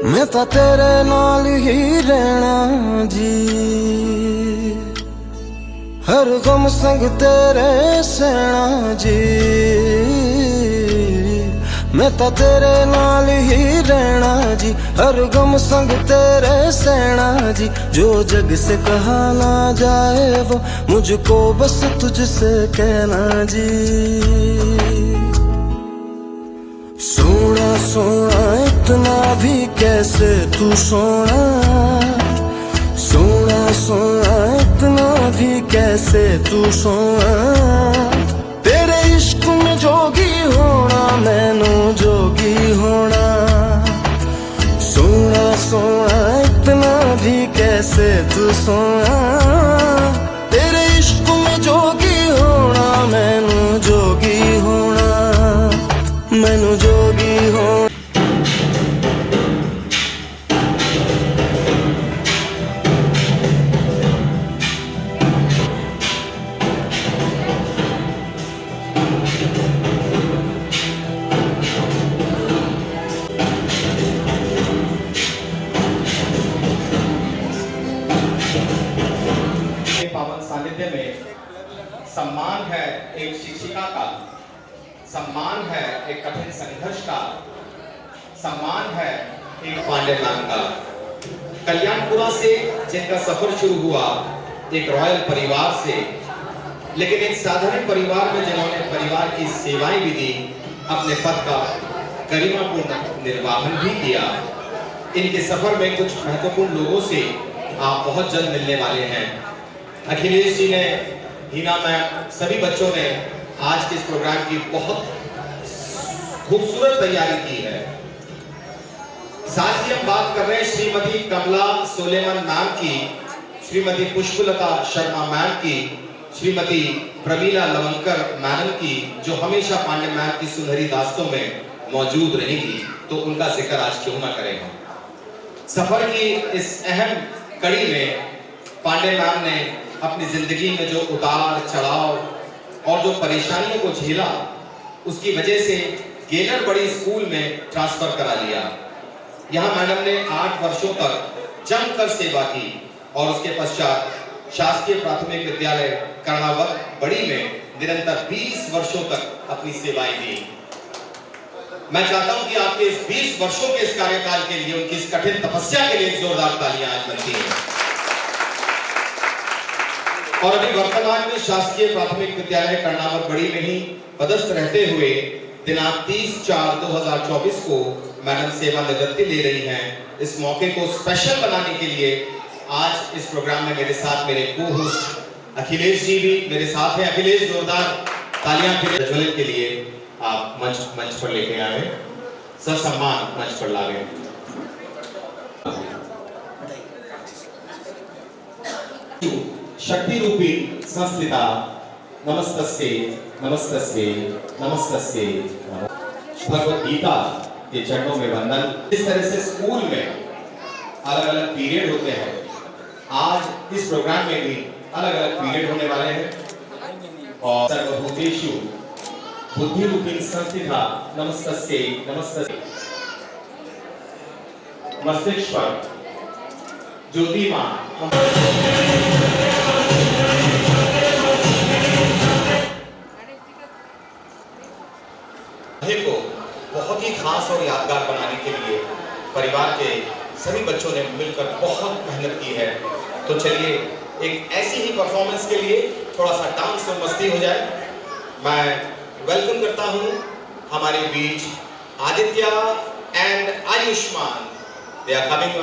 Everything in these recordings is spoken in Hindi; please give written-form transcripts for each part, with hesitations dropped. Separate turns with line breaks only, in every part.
मैं तो तेरे नाल ही रहना जी, हर गम संग तेरे सहना जी। मैं तो तेरे नाल ही रहना जी, हर गम संग तेरे सहना जी। जो जग से कहा ना जाए वो मुझको बस तुझसे कहना जी। सोना सोना इतना भी कैसे तू सोना, सोना सोना इतना भी कैसे तू सोना। तेरे इश्क में जोगी होना मैनू जोगी होना। सोना सोना इतना भी कैसे तू सोना। तेरे इश्क में जोगी होना मैनू जोगी होना, मैनू जोगी होना।
पावन सानिध्य में सम्मान है एक शिक्षिका का, सम्मान है एक कठिन संघर्ष का, सम्मान है एक पांडे मैम का। कल्याणपुरा से जिनका सफर शुरू हुआ एक रॉयल परिवार से, लेकिन एक साधारण परिवार में जिन्होंने परिवार की सेवाएं भी दी, अपने पद का गरिमापूर्ण निर्वाहन भी किया। इनके सफर में कुछ महत्वपूर्ण लोगों से आप बहुत जल्द मिलने वाले हैं। अखिलेश जी ने, हिना मैम, सभी बच्चों ने आज के इस प्रोग्राम की बहुत खूबसूरत तैयारी की है। साथ ही हम बात कर रहे हैं श्रीमती कमला सोलेमन मैम की, श्रीमती पुष्पलता शर्मा मैम की, श्रीमती प्रमीला लवंकर मैडम की, जो हमेशा पांडे मैम की सुनहरी दास्तों में मौजूद रहेंगी। तो उनका जिक्र आज क्यों ना करें हम। सफर की इस अहम कड़ी में पांडे मैम ने अपनी जिंदगी में जो उतार चढ़ाव और जो परेशानियों को झेला, उसकी वजह से गेलर बड़ी स्कूल में ट्रांसफर करा लिया। यहाँ मैडम ने 8 वर्षों तक जमकर सेवा की और उसके पश्चात शासकीय प्राथमिक विद्यालय कर्णावत बड़ी में निरंतर 20 वर्षों तक अपनी सेवाएं दी। मैं चाहता हूं कि आपके इस 20 वर्षों के इस कार्यकाल के लिए, उनकी इस कठिन तपस्या के लिए जोरदार तालियां आज बनती हैं। और अभी वर्तमान में शासकीय प्राथमिक विद्यालय कर्णावत बड़ी में ही पदस्थ रहते हुए दिनांक 30/4/2024 को मैडम सेवानिवृत्ति ले रही हैं। इस मौके को स्पेशल बनाने के लिए आज इस प्रोग्राम में मेरे साथ मेरे को-होस्ट अखिलेश जी भी मेरे साथ हैं। अखिलेश, जोरदार तालियां फिर प्रज्वलित के लिए आप मंच पर लेके आए, ससम्मान मंच पर लावे। शक्ति रूपी संस्थिता नमस्तस्ये नमस्तस्ये नमस्तस्ये। भगवद गीता के चरणों में वंदन। इस तरह से स्कूल में अलग अलग पीरियड होते हैं, आज इस प्रोग्राम में भी अलग अलग पीरियड होने वाले हैं। और सर्वभूतेषु बुद्धि रूपी संस्थिता नमस्तस्ये नमस्तस्ये। मस्तिष्क पर ज्योतिर्मय को बहुत ही खास और यादगार बनाने के लिए परिवार के सभी बच्चों ने मिलकर बहुत मेहनत की है। तो चलिए एक ऐसी ही परफॉर्मेंस के लिए थोड़ा सा डांस और मस्ती हो जाए। मैं वेलकम करता हूं हमारे बीच Aditya and Ayushmann. They are coming.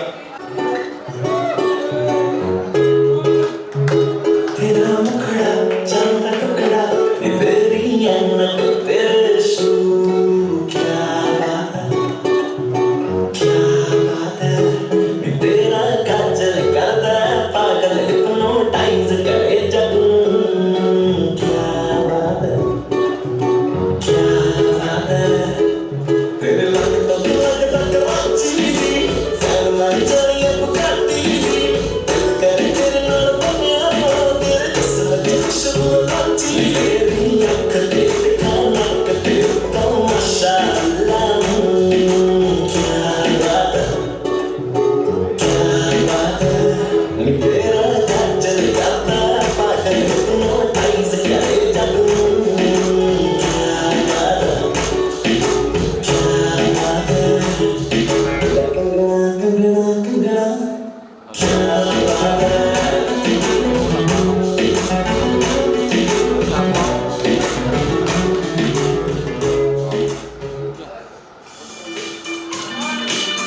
तेरे लग लग लग लग लग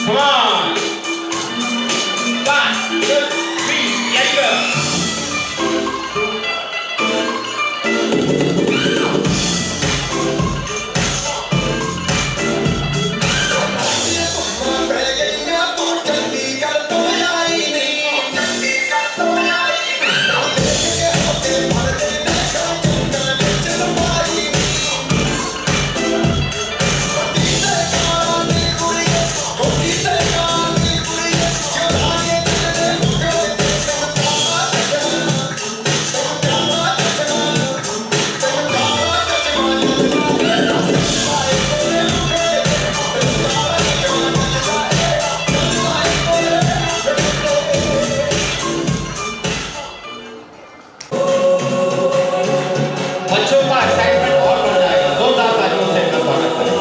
Come on. 1, 2, 3, let's go. बच्चों का एक्साइटमेंट और बढ़ जाएगा। जोरदार तालियों से इनका स्वागत करें।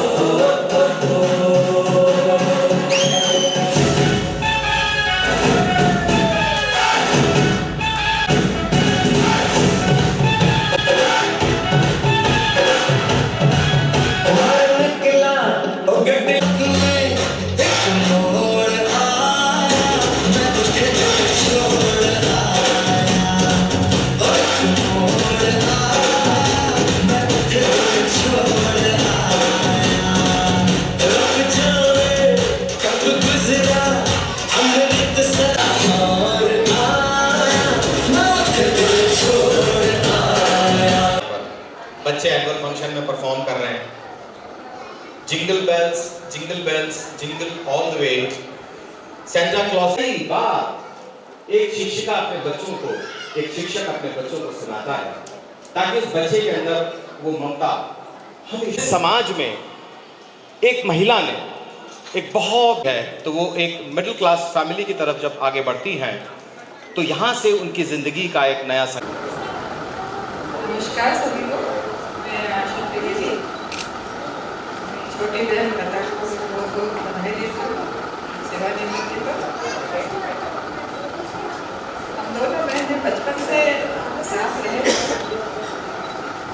बच्चे एनुअल फंक्शन में परफॉर्म कर रहे हैं। Jingle bells jingle all the way, Santa Claus की बात एक शिक्षिका अपने बच्चों को, एक शिक्षक अपने बच्चों को सुनाता है ताकि उस बच्चे के अंदर वो ममता। हम इस समाज में एक महिला ने एक बहुत है तो वो एक मिडिल क्लास फैमिली की तरफ जब आगे बढ़ती हैं तो यहाँ से उनकी जिंदगी का एक नया
नमस्कार सभी को, मैं आशा त्रिवेदी, छोटी बहन लता को बहुत बहुत बधाई देती हूँ सेवानिवृत्ति पर। हम दोनों बहनें बचपन से साथ रहे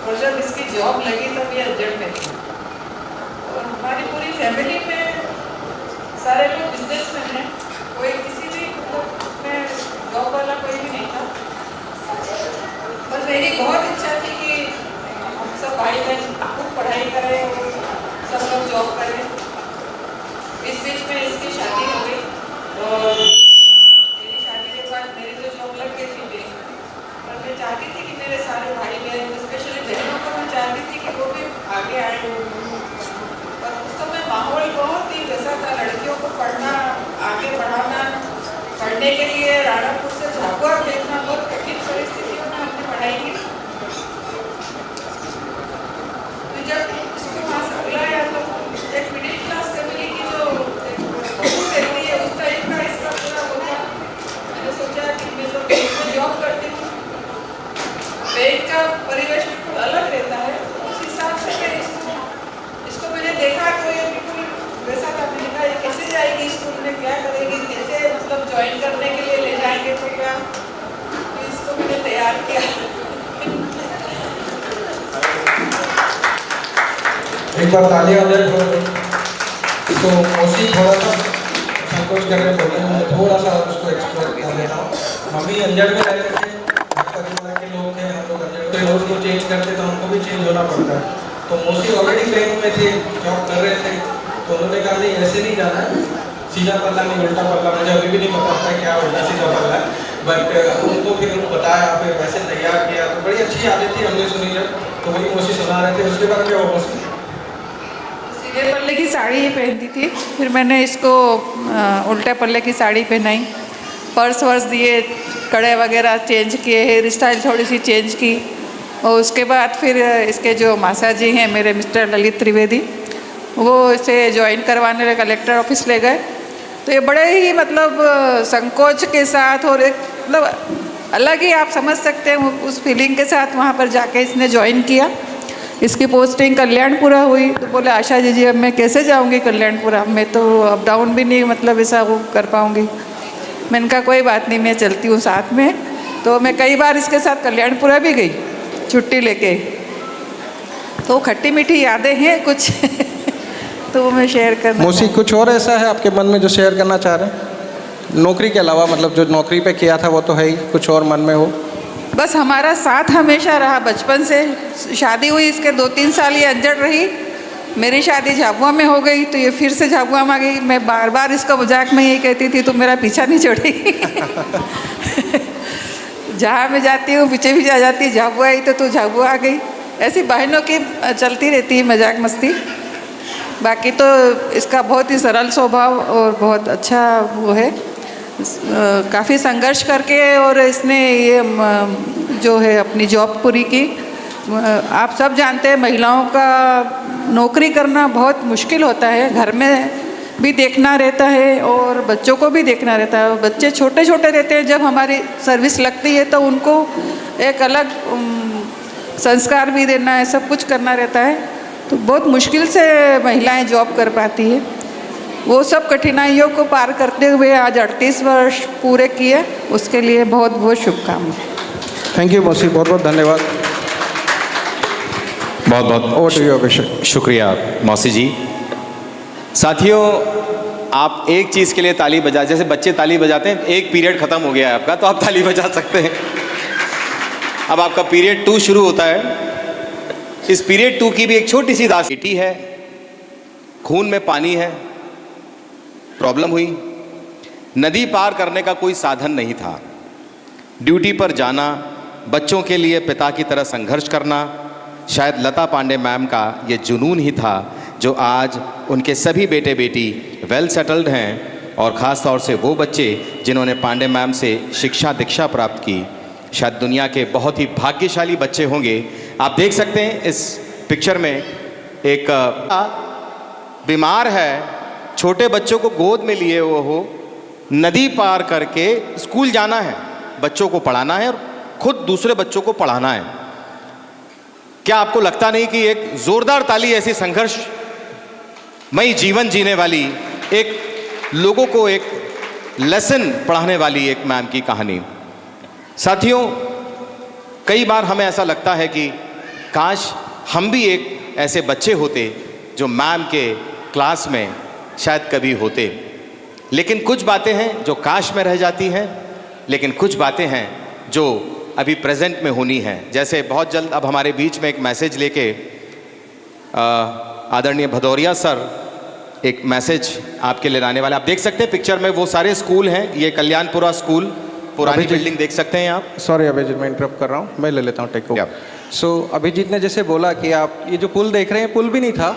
और जब इसकी जॉब लगी तब ये अज्जड़ में थी और हमारी पूरी फैमिली में सारे लोग बिजनेसमैन हैं, कोई किसी भी मतलब उसमें जॉब वाला कोई भी नहीं था। पर मेरी बहुत इच्छा थी कि हम सब भाई बहन खूब पढ़ाई करें और सब लोग जॉब करें। इस बीच में इसकी शादी हो गई और मेरी शादी के बाद मेरी तो जॉब लग गई थी पर मैं चाहती थी कि मेरे सारे भाई बहन, स्पेशली बहनों को मैं चाहती थी कि वो भी आगे आए। पर उस समय माहौल बहुत ही वैसा था, लड़कियों को पढ़ना, आगे बढ़ाना, पढ़ने के लिए राणापुर से झाबुआ भेजना बहुत कठिन परिस्थितियों में हमने पढ़ाई की। तो जब इसको वहाँ से बुलाया तो एक मिडिल क्लास फैमिली की जो बहू रहती है उस टाइप का इसका पूरा हो गया। मैंने सोचा कि मैं तो बैंक में जॉब करती हूँ, बैंक का परिवेश बिल्कुल अलग रहता है, उस हिसाब से मैं इसको मैंने देखा तो ये बिल्कुल वैसा था। मैंने कहा ये कैसे जाएगी स्कूल में, क्या करेगी, कैसे मतलब ज्वाइन करने के लिए ले जाएंगे तो क्या, तो इसको मैंने तैयार किया।
एक बार तालियां हो जाए तो मौसी थोड़ा सा संकोच कर रहे बोले, मैं थोड़ा सा उसको एक्सप्लोर कर लेता हूँ। मम्मी अंजड़ में रहते थे, परिवार के लोग थे, हम लोग अंजड़ में रोज को चेंज करते तो हमको भी चेंज होना पड़ता है। तो मौसी ऑलरेडी बैंक में थे, जॉब कर रहे थे, तो उन्होंने कहा नहीं ऐसे नहीं जाना है, सीधा पल्ला नहीं उल्टा पल्ला। मुझे अभी भी नहीं पता था क्या उल्टा सीधा पल्ला, बट उनको फिर बताया, फिर वैसे तैयार किया। तो बड़ी अच्छी आदत थी, हमने सुनी जब, तो वही मौसी सुना रहे थे। उसके बाद क्या हुआ मौसी?
सीधे पल्ले की साड़ी ये पहनती थी, फिर मैंने इसको उल्टे पल्ले की साड़ी पहनाई, पर्स वर्स दिए, कड़े वगैरह चेंज किए, हेयर स्टाइल थोड़ी सी चेंज की। और उसके बाद फिर इसके जो मासा जी हैं मेरे मिस्टर ललित त्रिवेदी, वो इसे ज्वाइन करवाने लगे, कलेक्टर ऑफिस ले गए। तो ये बड़े ही मतलब संकोच के साथ और एक मतलब अलग ही आप समझ सकते हैं उस फीलिंग के साथ वहाँ पर जाके इसने ज्वाइन किया। इसकी पोस्टिंग कल्याणपुरा हुई तो बोले आशा जी अब मैं कैसे जाऊँगी कल्याणपुरा, मैं तो अप डाउन भी नहीं मतलब ऐसा वो कर पाऊँगी। मैंने कहा कोई बात नहीं, मैं चलती हूँ साथ में। तो मैं कई बार इसके साथ कल्याणपुरा भी गई छुट्टी लेके, तो खट्टी मीठी यादें हैं कुछ तो वो मैं शेयर करना
मौसी
चाहूँगी।
कुछ और ऐसा है आपके मन में जो शेयर करना चाह रहे हैं, नौकरी के अलावा? मतलब जो नौकरी पे किया था वो तो है ही, कुछ और मन में हो?
बस हमारा साथ हमेशा रहा बचपन से। शादी हुई इसके 2-3 साल ये अंजड़ रही। मेरी शादी झाबुआ में हो गई तो ये फिर से झाबुआ में आ गई। मैं बार बार इसको मजाक में यही कहती थी, तुम मेरा पीछा नहीं छोड़ेगी। जहाँ मैं जाती हूँ पीछे भी जा जाती, झाबुआ आई तो तू झाबुआ आ गई। ऐसी बहनों की चलती रहती है मजाक मस्ती। बाकी तो इसका बहुत ही सरल स्वभाव और बहुत अच्छा वो है। काफ़ी संघर्ष करके और इसने ये जो है अपनी जॉब पूरी की। आप सब जानते हैं महिलाओं का नौकरी करना बहुत मुश्किल होता है। घर में भी देखना रहता है और बच्चों को भी देखना रहता है। बच्चे छोटे छोटे रहते हैं जब हमारी सर्विस लगती है तो उनको एक अलग संस्कार भी देना है, सब कुछ करना रहता है। तो बहुत मुश्किल से महिलाएं जॉब कर पाती है। वो सब कठिनाइयों को पार करते हुए आज 38 वर्ष पूरे किए, उसके लिए बहुत बहुत शुभकामनाएं।
थैंक यू मौसी, बहुत बहुत धन्यवाद।
बहुत बहुत
ओवर टू यू अभिषेक।
शुक्रिया मौसी जी। साथियों, आप एक चीज़ के लिए ताली बजा, जैसे बच्चे ताली बजाते हैं, एक पीरियड ख़त्म हो गया है आपका तो आप ताली बजा सकते हैं। अब आपका पीरियड 2 शुरू होता है। इस पीरियड 2 की भी एक छोटी सी बेटी है, खून में पानी है, प्रॉब्लम हुई, नदी पार करने का कोई साधन नहीं था, ड्यूटी पर जाना, बच्चों के लिए पिता की तरह संघर्ष करना, शायद लता पांडे मैम का ये जुनून ही था जो आज उनके सभी बेटे बेटी वेल सेटल्ड हैं। और ख़ास तौर से वो बच्चे जिन्होंने पांडे मैम से शिक्षा दीक्षा प्राप्त की, शायद दुनिया के बहुत ही भाग्यशाली बच्चे होंगे। आप देख सकते हैं इस पिक्चर में एक बीमार है, छोटे बच्चों को गोद में लिए हुए हो, नदी पार करके स्कूल जाना है, बच्चों को पढ़ाना है और खुद दूसरे बच्चों को पढ़ाना है। क्या आपको लगता नहीं कि एक जोरदार ताली ऐसी संघर्ष मई जीवन जीने वाली, एक लोगों को एक लेसन पढ़ाने वाली एक मैम की कहानी। साथियों, कई बार हमें ऐसा लगता है कि काश हम भी एक ऐसे बच्चे होते जो मैम के क्लास में शायद कभी होते। लेकिन कुछ बातें हैं जो काश में रह जाती हैं, लेकिन कुछ बातें हैं जो अभी प्रेजेंट में होनी है। जैसे बहुत जल्द अब हमारे बीच में एक मैसेज लेके आदरणीय भदौरिया सर एक मैसेज आपके लिए लाने वाले। आप देख सकते हैं पिक्चर में वो सारे स्कूल हैं। ये कल्याणपुरा स्कूल, पुरानी बिल्डिंग देख सकते हैं आप।
सॉरी अभिजीत, मैं इंटरप्ट कर रहा हूँ, मैं ले लेता हूँ टेक ओवर। सो अभिजीत ने जैसे बोला कि आप ये जो पुल देख रहे हैं, पुल भी नहीं था,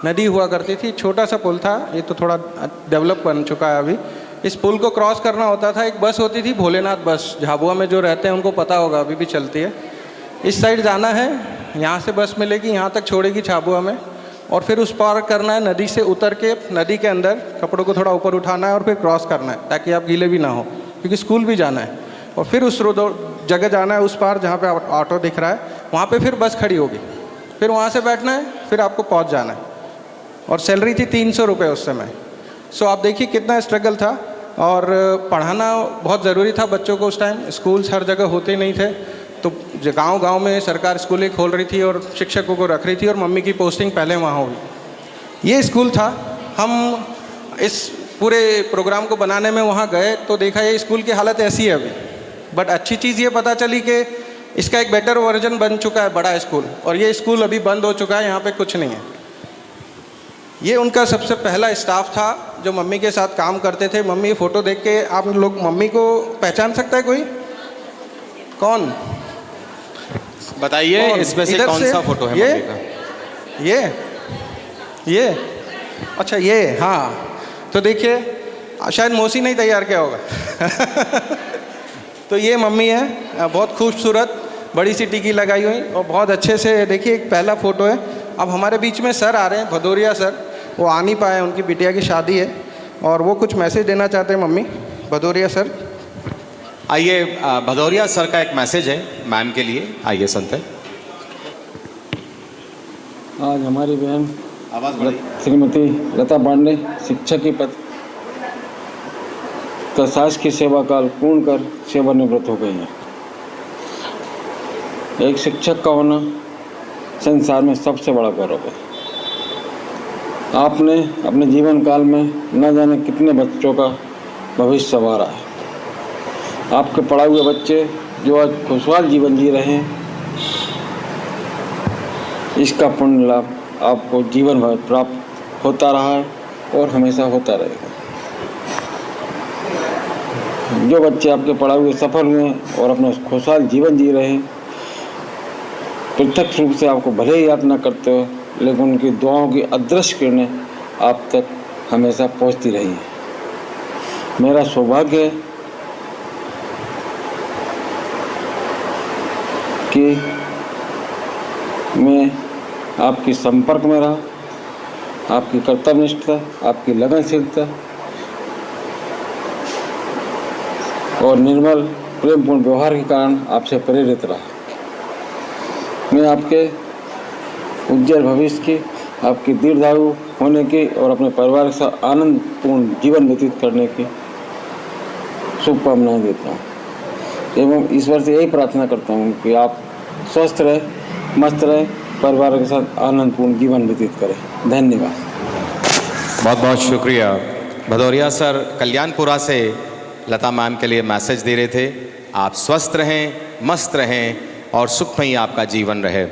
नदी हुआ करती थी, छोटा सा पुल था। ये तो थोड़ा डेवलप बन चुका है अभी। इस पुल को क्रॉस करना होता था, एक बस होती थी भोलेनाथ बस, झाबुआ में जो रहते हैं उनको पता होगा, अभी भी चलती है। इस साइड जाना है, यहाँ से बस मिलेगी, यहाँ तक छोड़ेगी झाबुआ में, और फिर उस पार करना है, नदी से उतर के नदी के अंदर कपड़ों को थोड़ा ऊपर उठाना है और फिर क्रॉस करना है ताकि आप गीले भी ना हो, क्योंकि स्कूल भी जाना है। और फिर उस जगह जाना है उस पार जहाँ पे ऑटो दिख रहा है, वहाँ पे फिर बस खड़ी होगी, फिर वहाँ से बैठना है, फिर आपको पहुँच जाना है। और सैलरी थी 300 रुपये उस समय। सो आप देखिए कितना स्ट्रगल था। और पढ़ाना बहुत ज़रूरी था बच्चों को उस टाइम। स्कूल्स हर जगह होते नहीं थे, तो गांव-गांव में सरकार स्कूलें खोल रही थी और शिक्षकों को रख रही थी, और मम्मी की पोस्टिंग पहले वहाँ हुई। ये स्कूल था। हम इस पूरे प्रोग्राम को बनाने में वहाँ गए तो देखा ये स्कूल की हालत ऐसी है अभी। बट अच्छी चीज़ ये पता चली कि इसका एक बेटर वर्जन बन चुका है, बड़ा स्कूल, और ये स्कूल अभी बंद हो चुका है, यहाँ पे कुछ नहीं है। ये उनका सबसे पहला स्टाफ था जो मम्मी के साथ काम करते थे। मम्मी फ़ोटो देख के आप लोग मम्मी को पहचान सकता है कोई? कौन
बताइए इसमें से कौन सा फोटो है
ये?
मम्मी का?
ये अच्छा, ये हाँ। तो देखिए, शायद मौसी नहीं तैयार किया होगा। तो ये मम्मी है, बहुत खूबसूरत बड़ी सी टिकी लगाई हुई और बहुत अच्छे से। देखिए एक पहला फ़ोटो है। अब हमारे बीच में सर आ रहे हैं, भदौरिया सर, वो आ नहीं पाए, उनकी बिटिया की शादी है और वो कुछ मैसेज देना चाहते हैं मम्मी। भदौरिया सर
आइए, भदौरिया सर का एक मैसेज है मैम के लिए, आइए सुनते हैं।
आज हमारी बहन
आवाज़
श्रीमती लता पांडे शिक्षक की पद सास की सेवा काल पूर्ण कर सेवानिवृत्त हो गई है। एक शिक्षक का होना संसार में सबसे बड़ा गौरव है। आपने अपने जीवन काल में न जाने कितने बच्चों का भविष्य संवारा है। आपके पढ़ाए हुए बच्चे जो आज खुशहाल जीवन जी रहे हैं, इसका पुण्य लाभ आपको जीवन भर प्राप्त होता रहा है और हमेशा होता रहेगा। जो बच्चे आपके पढ़ाए हुए सफल हुए हैं और अपना खुशहाल जीवन जी रहे हैं, प्रत्यक्ष रूप से आपको भले ही याद न करते हो, लेकिन उनकी दुआओं की अदृश्य किरणें आप तक हमेशा पहुंचती रही हैं। मेरा सौभाग्य है कि मैं आपके संपर्क में रहा, आपकी कर्तव्यनिष्ठता, आपकी लगनशीलता और निर्मल प्रेमपूर्ण व्यवहार के कारण आपसे प्रेरित रहा। मैं आपके उज्जवल भविष्य की, आपकी दीर्घायु होने की और अपने परिवार के साथ आनंदपूर्ण जीवन व्यतीत करने की शुभकामनाएं देता हूँ एवं ईश्वर से यही प्रार्थना करता हूँ कि आप स्वस्थ रहे, मस्त रहे, परिवार के साथ आनंदपूर्ण जीवन व्यतीत करें। धन्यवाद।
बहुत बहुत शुक्रिया। भदौरिया सर कल्याणपुरा से लता मैम के लिए मैसेज दे रहे थे, आप स्वस्थ रहें, मस्त रहें और सुखमयी आपका जीवन रहे।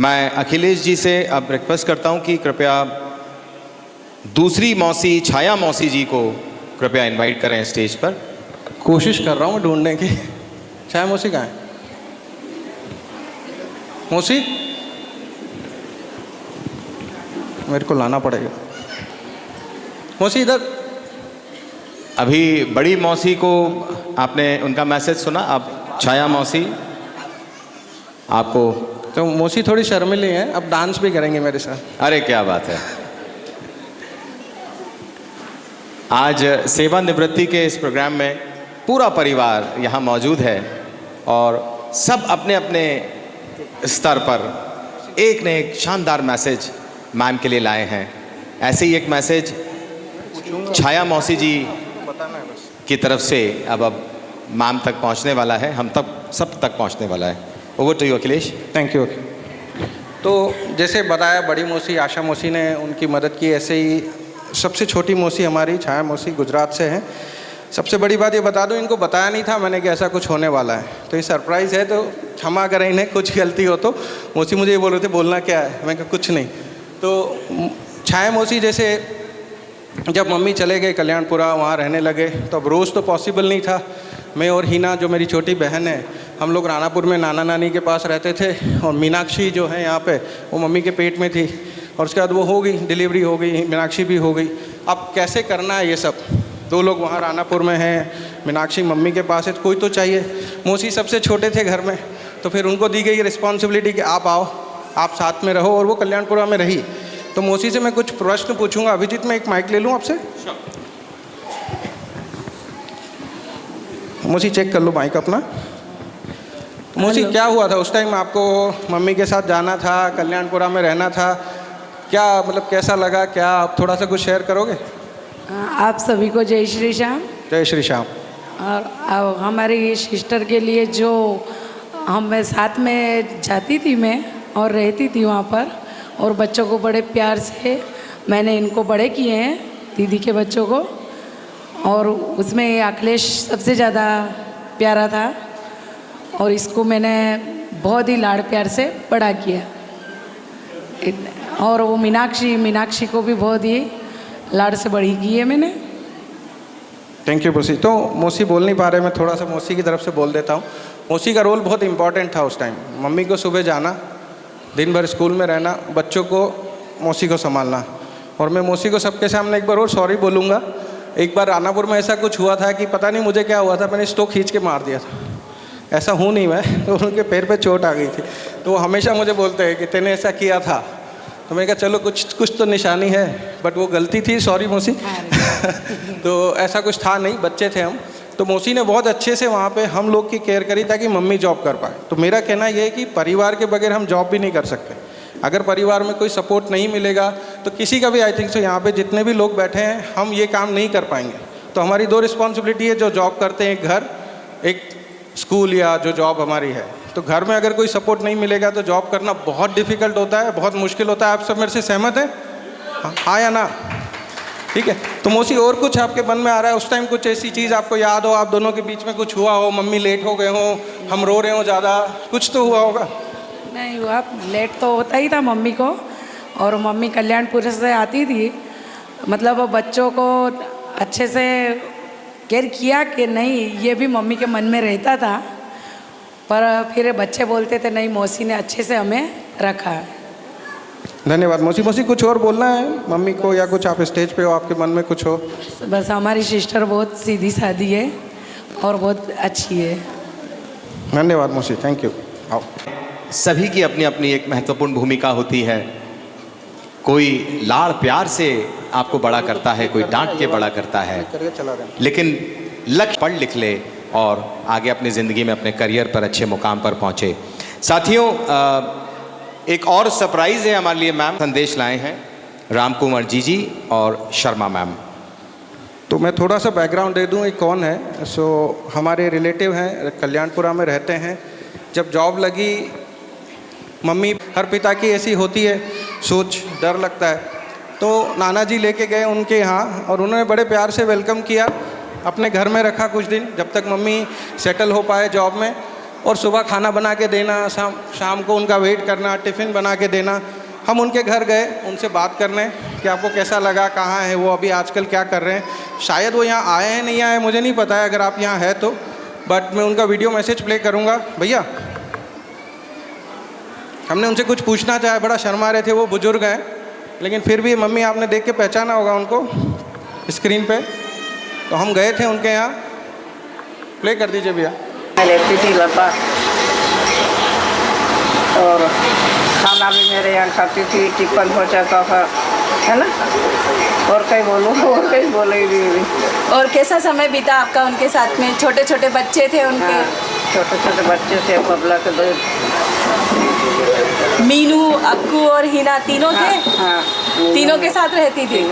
मैं अखिलेश जी से अब रिक्वेस्ट करता हूं कि कृपया दूसरी मौसी छाया मौसी जी को कृपया इनवाइट करें स्टेज पर।
कोशिश कर रहा हूँ ढूंढने की। छाया मौसी कहाँ है? मौसी, मेरे को लाना पड़ेगा। मौसी इधर।
अभी बड़ी मौसी को आपने उनका मैसेज सुना, अब छाया मौसी आपको।
तो मौसी थोड़ी शर्मिली है, अब डांस भी करेंगे मेरे साथ।
अरे क्या बात है। आज सेवानिवृत्ति के इस प्रोग्राम में पूरा परिवार यहाँ मौजूद है और सब अपने अपने स्तर पर एक न एक शानदार मैसेज मैम के लिए लाए हैं। ऐसे ही एक मैसेज छाया मौसी जी की तरफ से अब मैम तक पहुँचने वाला है, हम तक सब तक पहुँचने वाला है। Over to you Akhilesh.
Thank you. तो जैसे बताया, बड़ी मौसी आशा मौसी ने उनकी मदद की, ऐसे ही सबसे छोटी मौसी हमारी छाया मौसी गुजरात से हैं। सबसे बड़ी बात ये बता दूं, इनको बताया नहीं था मैंने कि ऐसा कुछ होने वाला है, तो ये सरप्राइज़ है, तो क्षमा करें इन्हें, कुछ गलती हो तो। मौसी मुझे ये बोल रहे थे बोलना क्या है, मैं कहा कुछ नहीं। तो छाया मौसी जैसे जब मम्मी चले गए कल्याणपुरा, वहाँ रहने लगे, तो अब रोज़ तो पॉसिबल नहीं था। मैं और हीना जो मेरी छोटी बहन है, हम लोग रानापुर में नाना नानी के पास रहते थे, और मीनाक्षी जो है यहाँ पे, वो मम्मी के पेट में थी, और उसके बाद वो हो गई, डिलीवरी हो गई, मीनाक्षी भी हो गई। अब कैसे करना है ये सब, दो लोग वहाँ रानापुर में हैं, मीनाक्षी मम्मी के पास है, तो कोई तो चाहिए। मौसी सबसे छोटे थे घर में, तो फिर उनको दी गई रिस्पॉन्सिबिलिटी कि आप आओ, आप साथ में रहो, और वो कल्याणपुरा में रही। तो मौसी से मैं कुछ प्रश्न पूछूंगा। अभिजीत, मैं एक माइक ले लूँ आपसे? मौसी चेक कर लो माइक अपना। मौसी, क्या हुआ था उस टाइम? आपको मम्मी के साथ जाना था, कल्याणपुरा में रहना था, क्या मतलब कैसा लगा, क्या आप थोड़ा सा कुछ शेयर करोगे?
आप सभी को जय श्री श्याम।
जय श्री श्याम।
और हमारी सिस्टर के लिए जो हम साथ में जाती थी मैं और रहती थी वहाँ पर, और बच्चों को बड़े प्यार से मैंने इनको बड़े किए हैं, दीदी के बच्चों को, और उसमें अखिलेश सबसे ज़्यादा प्यारा था, और इसको मैंने बहुत ही लाड़ प्यार से बड़ा किया। और वो मीनाक्षी को भी बहुत ही लाड़ से बड़ी की है मैंने।
थैंक यू मौसी। तो मौसी बोल नहीं पा रहे, मैं थोड़ा सा मौसी की तरफ से बोल देता हूँ। मौसी का रोल बहुत इंपॉर्टेंट था उस टाइम। मम्मी को सुबह जाना, दिन भर स्कूल में रहना, बच्चों को मौसी को संभालना। और मैं मौसी को सबके सामने एक बार और सॉरी बोलूँगा। एक बार रानापुर में ऐसा कुछ हुआ था कि पता नहीं मुझे क्या हुआ था, मैंने स्टोव खींच के मार दिया था। ऐसा हूँ नहीं मैं, तो उनके पैर पे चोट आ गई थी, तो वो हमेशा मुझे बोलते हैं कि तूने ऐसा किया था। तो मैंने कहा चलो कुछ तो निशानी है, बट वो गलती थी, सॉरी मौसी। तो ऐसा कुछ था नहीं, बच्चे थे हम। तो मौसी ने बहुत अच्छे से वहाँ पे हम लोग की केयर करी ताकि मम्मी जॉब कर पाए। तो मेरा कहना ये है कि परिवार के बगैर हम जॉब भी नहीं कर सकते। अगर परिवार में कोई सपोर्ट नहीं मिलेगा तो किसी का भी, आई थिंक सो यहाँ पे जितने भी लोग बैठे हैं, हम ये काम नहीं कर पाएंगे। तो हमारी दो रिस्पॉन्सिबिलिटी है, जो जॉब करते हैं, एक घर, एक स्कूल, या जो जॉब हमारी है। तो घर में अगर कोई सपोर्ट नहीं मिलेगा तो जॉब करना बहुत डिफिकल्ट होता है, बहुत मुश्किल होता है। आप सब मेरे से सहमत हैं? हाँ या ना? ठीक है। तो मौसी और कुछ आपके मन में आ रहा है? उस टाइम कुछ ऐसी चीज़ आपको याद हो, आप दोनों के बीच में कुछ हुआ हो, मम्मी लेट हो गए हो, हम रो रहे हो ज़्यादा, कुछ तो हुआ होगा?
नहीं हुआ, लेट तो होता ही था मम्मी को। और मम्मी कल्याणपुर से आती थी, मतलब वो बच्चों को अच्छे से केयर किया कि नहीं, ये भी मम्मी के मन में रहता था। पर फिर बच्चे बोलते थे नहीं, मौसी ने अच्छे से हमें रखा है।
धन्यवाद मौसी। मौसी कुछ और बोलना है मम्मी को, या कुछ आप स्टेज पे हो, आपके मन में कुछ हो?
बस हमारी सिस्टर बहुत सीधी सादी है और बहुत अच्छी है।
धन्यवाद मौसी, थैंक यू। आओ।
सभी की अपनी अपनी एक महत्वपूर्ण भूमिका होती है। कोई लाड़ प्यार से आपको बड़ा करता है, कोई डांट के बड़ा करता है, लेकिन लक्ष्य पढ़ लिख ले और आगे अपनी ज़िंदगी में अपने करियर पर अच्छे मुकाम पर पहुँचे। साथियों, एक और सरप्राइज़ है हमारे लिए। मैम संदेश लाए हैं, राम कुंवर जी और शर्मा मैम।
तो मैं थोड़ा सा बैकग्राउंड दे दूं, ये कौन है। सो हमारे रिलेटिव हैं, कल्याणपुरा में रहते हैं। जब जॉब लगी, मम्मी, हर पिता की ऐसी होती है सोच, डर लगता है, तो नाना जी लेके गए उनके यहाँ और उन्होंने बड़े प्यार से वेलकम किया, अपने घर में रखा कुछ दिन, जब तक मम्मी सेटल हो पाए जॉब में। और सुबह खाना बना के देना, शाम को उनका वेट करना, टिफ़िन बना के देना। हम उनके घर गए उनसे बात करने कि आपको कैसा लगा, कहाँ है वो, अभी आजकल क्या कर रहे हैं। शायद वो यहाँ आए हैं, नहीं आए मुझे नहीं पता है, अगर आप यहाँ हैं तो, बट मैं उनका वीडियो मैसेज प्ले करूँगा। भैया, हमने उनसे कुछ पूछना चाहा, बड़ा शर्मा रहे थे, वो बुजुर्ग हैं, लेकिन फिर भी मम्मी आपने देख के पहचाना होगा उनको स्क्रीन पे। तो हम गए थे उनके यहाँ, प्ले कर दीजिए भैया।
लेती थी लता, और खाना भी मेरे यहाँ खाती थी, टिफिन हो जाता था, है ना। और कहीं बोलूँ, और कहीं बोलेगी भी।
और कैसा समय बीता आपका उनके साथ में? छोटे छोटे बच्चे थे उनके?
हाँ, छोटे छोटे बच्चे थे, बबला के दो,
मीनू, अक्कू और हिना तीनों थे?
हाँ,
तीनों के साथ रहती थी।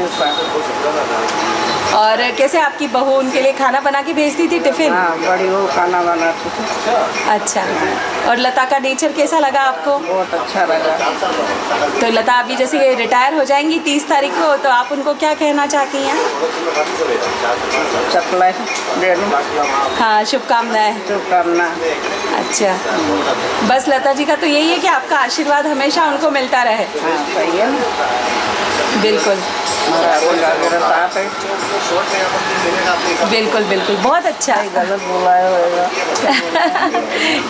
और कैसे आपकी बहू उनके लिए खाना बना के भेजती थी टिफिन?
हाँ, बड़ी वो खाना बनाती थी।
अच्छा। और लता का नेचर कैसा लगा आपको?
बहुत अच्छा लगा।
तो लता अभी जैसे रिटायर हो जाएंगी 30 तारीख को, तो आप उनको क्या कहना चाहती हैं?
चपला दे दूँ।
हाँ, शुभकामनाएं।
शुभकामना।
अच्छा, बस लता जी का तो यही है कि आपका आशीर्वाद हमेशा उनको मिलता रहे।
हाँ, सही है ना।
बिल्कुल
मेरा साथ है।
बिल्कुल बिल्कुल, बहुत अच्छा।
गलत बोला होगा।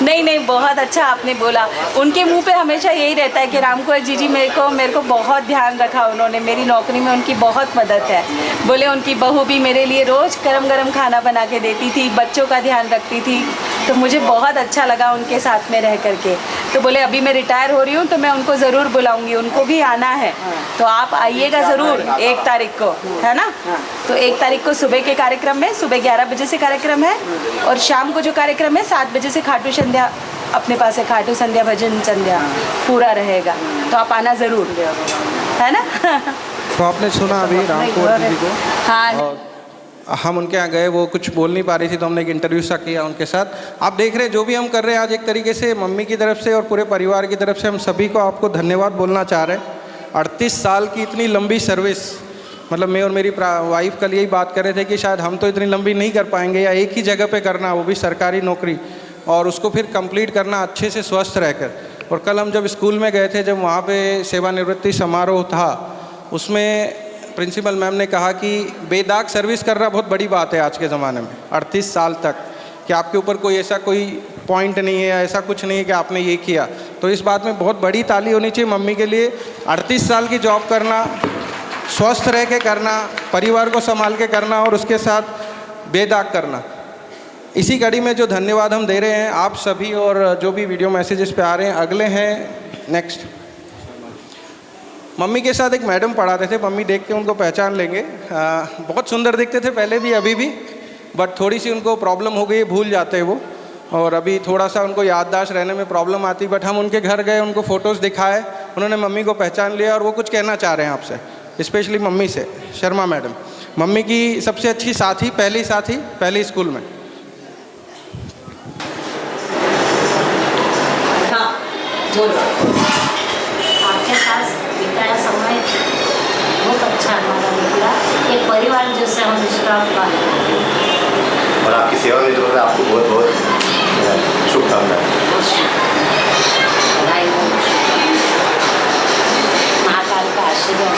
नहीं नहीं, बहुत अच्छा आपने बोला। उनके मुंह पे हमेशा यही रहता है कि रामकुंवर जी मेरे को बहुत ध्यान रखा उन्होंने, मेरी नौकरी में उनकी बहुत मदद है। बोले उनकी बहू भी मेरे लिए रोज़ गरम गरम खाना बना के देती थी, बच्चों का ध्यान रखती थी, तो मुझे बहुत अच्छा लगा उनके साथ में रह करके। तो बोले अभी मैं रिटायर हो रही हूँ तो मैं उनको ज़रूर बुलाऊँगी, उनको भी आना है, तो आप आइएगा ज़रूर 1 तारीख को, है ना। तो 1 तारीख को सुबह के कार्यक्रम में, सुबह 11 बजे से कार्यक्रम है, और शाम को जो कार्यक्रम है 7 बजे से खाटू संध्या, अपने पास है खाटू संध्या, भजन संध्या पूरा रहेगा, तो आप आना ज़रूर, है ना।
तो आपने सुना अभी रामकुंवर जी को।
हाँ,
हम उनके यहाँ गए, वो कुछ बोल नहीं पा रही थी, तो हमने एक इंटरव्यू सा किया उनके साथ। आप देख रहे हैं जो भी हम कर रहे हैं आज, एक तरीके से मम्मी की तरफ से और पूरे परिवार की तरफ से हम सभी को आपको धन्यवाद बोलना चाह रहे हैं। 38 साल की इतनी लंबी सर्विस, मतलब मैं और मेरी वाइफ कल यही बात कर रहे थे कि शायद हम तो इतनी लंबी नहीं कर पाएंगे, या एक ही जगह पे करना, वो भी सरकारी नौकरी, और उसको फिर कंप्लीट करना अच्छे से स्वस्थ रहकर। और कल हम जब स्कूल में गए थे, जब वहाँ पे सेवानिवृत्ति समारोह था, उसमें प्रिंसिपल मैम ने कहा कि बेदाग सर्विस करना बहुत बड़ी बात है आज के ज़माने में, 38 साल तक, कि आपके ऊपर कोई ऐसा कोई पॉइंट नहीं है, ऐसा कुछ नहीं है कि आपने ये किया। तो इस बात में बहुत बड़ी ताली होनी चाहिए मम्मी के लिए। 38 साल की जॉब करना, स्वस्थ रह के करना, परिवार को संभाल के करना, और उसके साथ बेदाग करना। इसी कड़ी में जो धन्यवाद हम दे रहे हैं आप सभी, और जो भी वीडियो मैसेजेस पे आ रहे हैं। अगले हैं नेक्स्ट, मम्मी के साथ एक मैडम पढ़ाते थे, मम्मी देख के उनको पहचान लेंगे। बहुत सुंदर दिखते थे पहले भी, अभी भी, बट थोड़ी सी उनको प्रॉब्लम हो गई, भूल जाते हैं वो, और अभी थोड़ा सा उनको याददाश्त रहने में प्रॉब्लम आती। बट हम उनके घर गए, उनको फ़ोटोज़ दिखाए, उन्होंने मम्मी को पहचान लिया, और वो कुछ कहना चाह रहे हैं आपसे, स्पेशली मम्मी से। शर्मा मैडम, मम्मी की सबसे अच्छी साथी, पहली स्कूल में।
हाँ, आपके पास बिताया समय बहुत परिवार जैसे हम स्टाफ का।
और आपकी सेवा में जरूरत है, आपको बहुत बहुत शुभकामनाएं।
महाकाल का आशीर्वाद।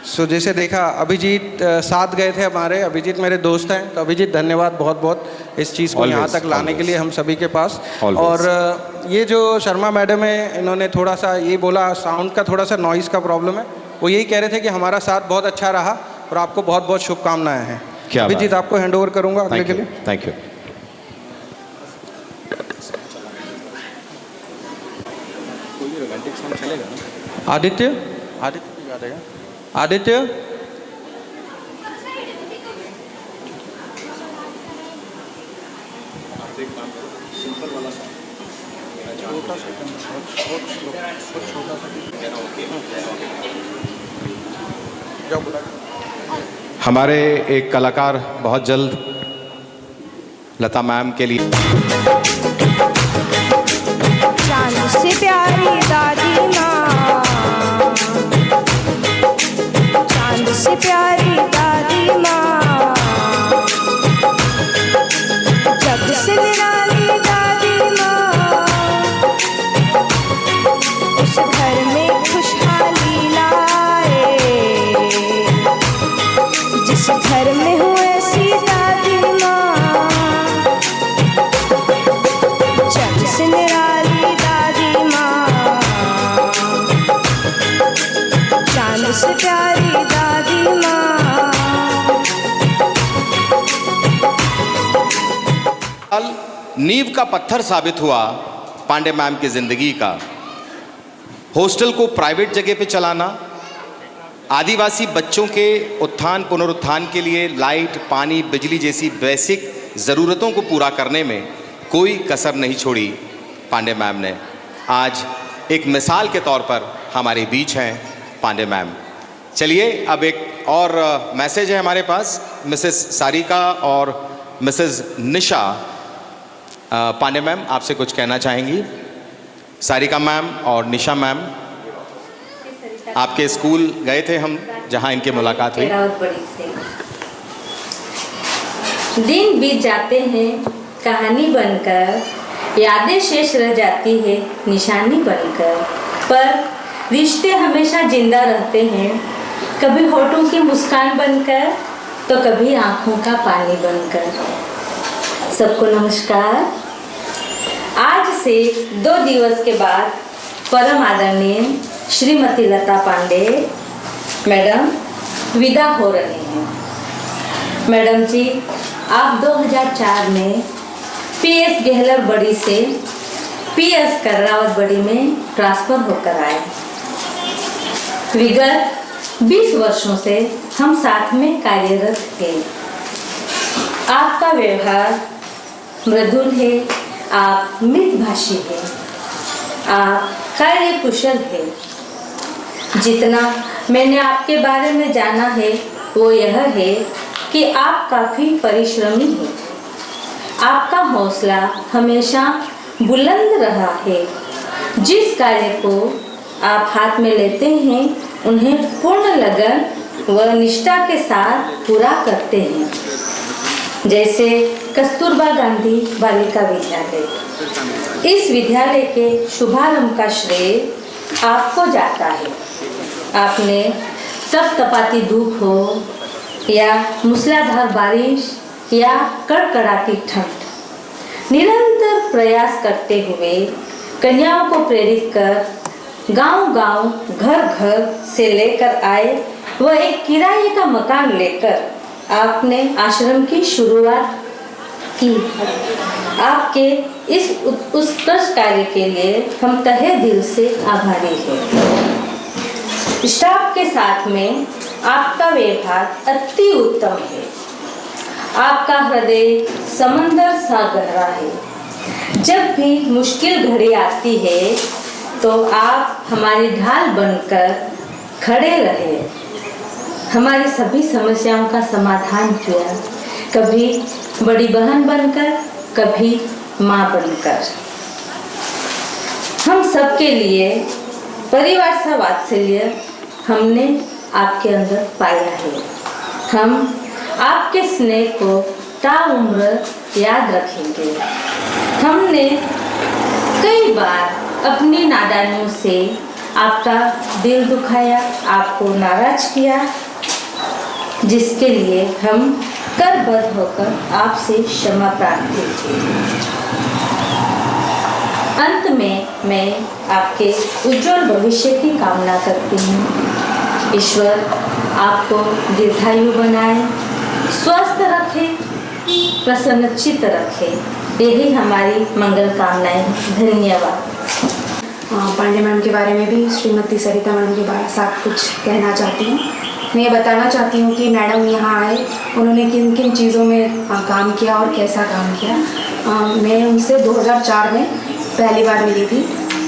सो जैसे देखा अभिजीत साथ गए थे हमारे, अभिजीत मेरे दोस्त हैं, तो अभिजीत धन्यवाद बहुत बहुत इस चीज़ को यहाँ तक लाने के लिए हम सभी के पास। और ये जो शर्मा मैडम है, इन्होंने थोड़ा सा ये बोला साउंड का थोड़ा सा नॉइज़ का प्रॉब्लम है, वो यही कह रहे थे कि हमारा साथ बहुत अच्छा रहा और आपको बहुत बहुत शुभकामनाएं हैं। अभिजीत आपको हैंड ओवर करूँगा अगले के लिए।
Thank you.
आदित्य, आदित्य की याद है, आदित्य
हमारे एक कलाकार बहुत जल्द लता मैम के लिए
चांद से प्यारी दादी माँ, चांद से प्यारी दादी माँ, जग से निराली दादी माँ, उस घर में खुशहाली लाए, जिस घर में हो ऐसी दादी माँ, जग से निराली दादी माँ, चांद से प्यारी दादी माँ।
नींव का पत्थर साबित हुआ पांडे मैम की जिंदगी का। हॉस्टल को प्राइवेट जगह पे चलाना, आदिवासी बच्चों के उत्थान पुनरुत्थान के लिए लाइट, पानी, बिजली जैसी बेसिक ज़रूरतों को पूरा करने में कोई कसर नहीं छोड़ी पांडे मैम ने। आज एक मिसाल के तौर पर हमारे बीच हैं पांडे मैम। चलिए अब एक और मैसेज है हमारे पास, मिसेस सारिका और मिसेस निशा। पांडे मैम आपसे कुछ कहना चाहेंगी? सारिका मैम और निशा मैम, आपके स्कूल गए थे हम जहां इनकी मुलाकात हुई।
दिन बीत जाते हैं कहानी बनकर, यादें शेष रह जाती है निशानी बनकर, पर रिश्ते हमेशा जिंदा रहते हैं, कभी होठों की मुस्कान बनकर तो कभी आंखों का पानी बनकर। सबको नमस्कार। आज से 2 दिवस के बाद परम आदरणीय श्रीमती लता पांडे मैडम विदा हो रहे हैं। मैडम जी, आप 2004 में पीएस गहलर बड़ी से पीएस कर्रावत बड़ी में ट्रांसफर होकर आए। विगत 20 वर्षों से हम साथ में कार्यरत थे। आपका व्यवहार मृदुल है, आप मृदभाषी हैं, आप कार्य कुशल है। जितना मैंने आपके बारे में जाना है वो यह है कि आप काफ़ी परिश्रमी हैं। आपका हौसला हमेशा बुलंद रहा है। जिस कार्य को आप हाथ में लेते हैं उन्हें पूर्ण लगन व निष्ठा के साथ पूरा करते हैं। जैसे कस्तूरबा गांधी बालिका विद्यालय, इस विद्यालय के शुभारंभ का श्रेय आपको जाता है। आपने तपतपाती धूप हो या मूसलाधार बारिश या कड़कड़ाती ठंड, निरंतर प्रयास करते हुए कन्याओं को प्रेरित कर गांव-गांव, घर-घर से लेकर आए व एक किराए का मकान लेकर आपने आश्रम की शुरुआत की। आपके इस उत्कृष्ट कार्य के लिए हम तहे दिल से आभारी हैं। स्टाफ के साथ में आपका व्यवहार अति उत्तम है। आपका हृदय समंदर सा गहरा है। जब भी मुश्किल घड़ी आती है तो आप हमारी ढाल बनकर खड़े रहे, हमारी सभी समस्याओं का समाधान किया, कभी बड़ी बहन बनकर, कभी माँ बनकर। हम सबके लिए परिवार सा वात्सल्य हमने आपके अंदर पाया है। हम आपके स्नेह को ताउम्र याद रखेंगे। हमने कई बार अपनी नादानियों से आपका दिल दुखाया, आपको नाराज किया, जिसके लिए हम करबद्ध होकर आपसे क्षमा प्रार्थी थे। अंत में मैं आपके उज्जवल भविष्य की कामना करती हूँ। ईश्वर आपको दीर्घायु बनाए, स्वस्थ रखे, प्रसन्नचित्त रखे। यही हमारी मंगल कामनाएं। धन्यवाद।
पांडे मैम के बारे में भी श्रीमती सरिता मैडम के साथ कुछ कहना चाहती हूँ। मैं ये बताना चाहती हूँ कि मैडम यहाँ आए, उन्होंने किन किन चीज़ों में काम किया और कैसा काम किया। मैं उनसे 2004 में पहली बार मिली थी।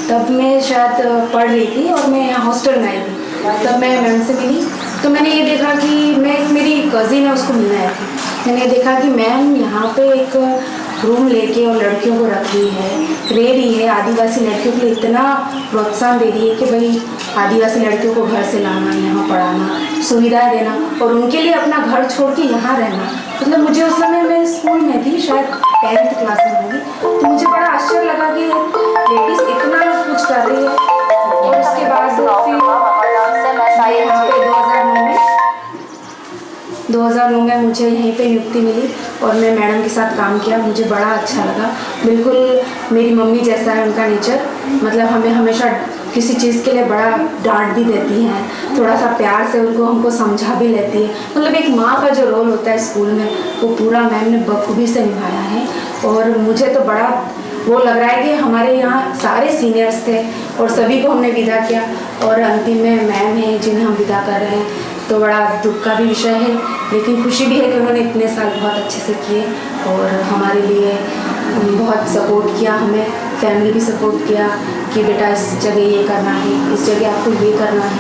तब मैं शायद पढ़ रही थी और मैं यहाँ हॉस्टल में आई थी। तब मैं मैम से मिली तो मैंने ये देखा कि मेरी कज़िन है, उसको मिलने आई थी। मैंने देखा कि मैम यहाँ पे एक रूम लेके और लड़कियों को रख रही है, रह रही है। आदिवासी लड़कियों के लिए इतना प्रोत्साहन दे रही है कि भाई आदिवासी लड़कियों को घर से लाना, यहाँ पढ़ाना, सुविधाएं देना और उनके लिए अपना घर छोड़ के यहाँ रहना। मतलब मुझे उस समय मैं स्कूल में थी, शायद 10th क्लास में होगी, तो मुझे बड़ा आश्चर्य लगा कि लेडीज़ इतना कुछ कर रही है। और उसके बाद फिर यहाँ पे 2009 में मुझे यहीं पे नियुक्ति मिली और मैं मैडम के साथ काम किया। मुझे बड़ा अच्छा लगा। बिल्कुल मेरी मम्मी जैसा है उनका नेचर। मतलब हमें हमेशा किसी चीज़ के लिए बड़ा डांट भी देती हैं, थोड़ा सा प्यार से हमको समझा भी लेती है। मतलब एक माँ का जो रोल होता है स्कूल में, वो पूरा मैम ने बखूबी से निभाया है। और मुझे तो बड़ा वो लग रहा है कि हमारे यहाँ सारे सीनियर्स थे और सभी को हमने विदा किया और अंतिम में मैम है जिन्हें हम विदा कर रहे हैं। तो बड़ा दुख का भी विषय है, लेकिन खुशी भी है कि उन्होंने इतने साल बहुत अच्छे से किए और हमारे लिए बहुत सपोर्ट किया। हमें फैमिली भी सपोर्ट किया कि बेटा इस जगह ये करना है, इस जगह आपको ये करना है।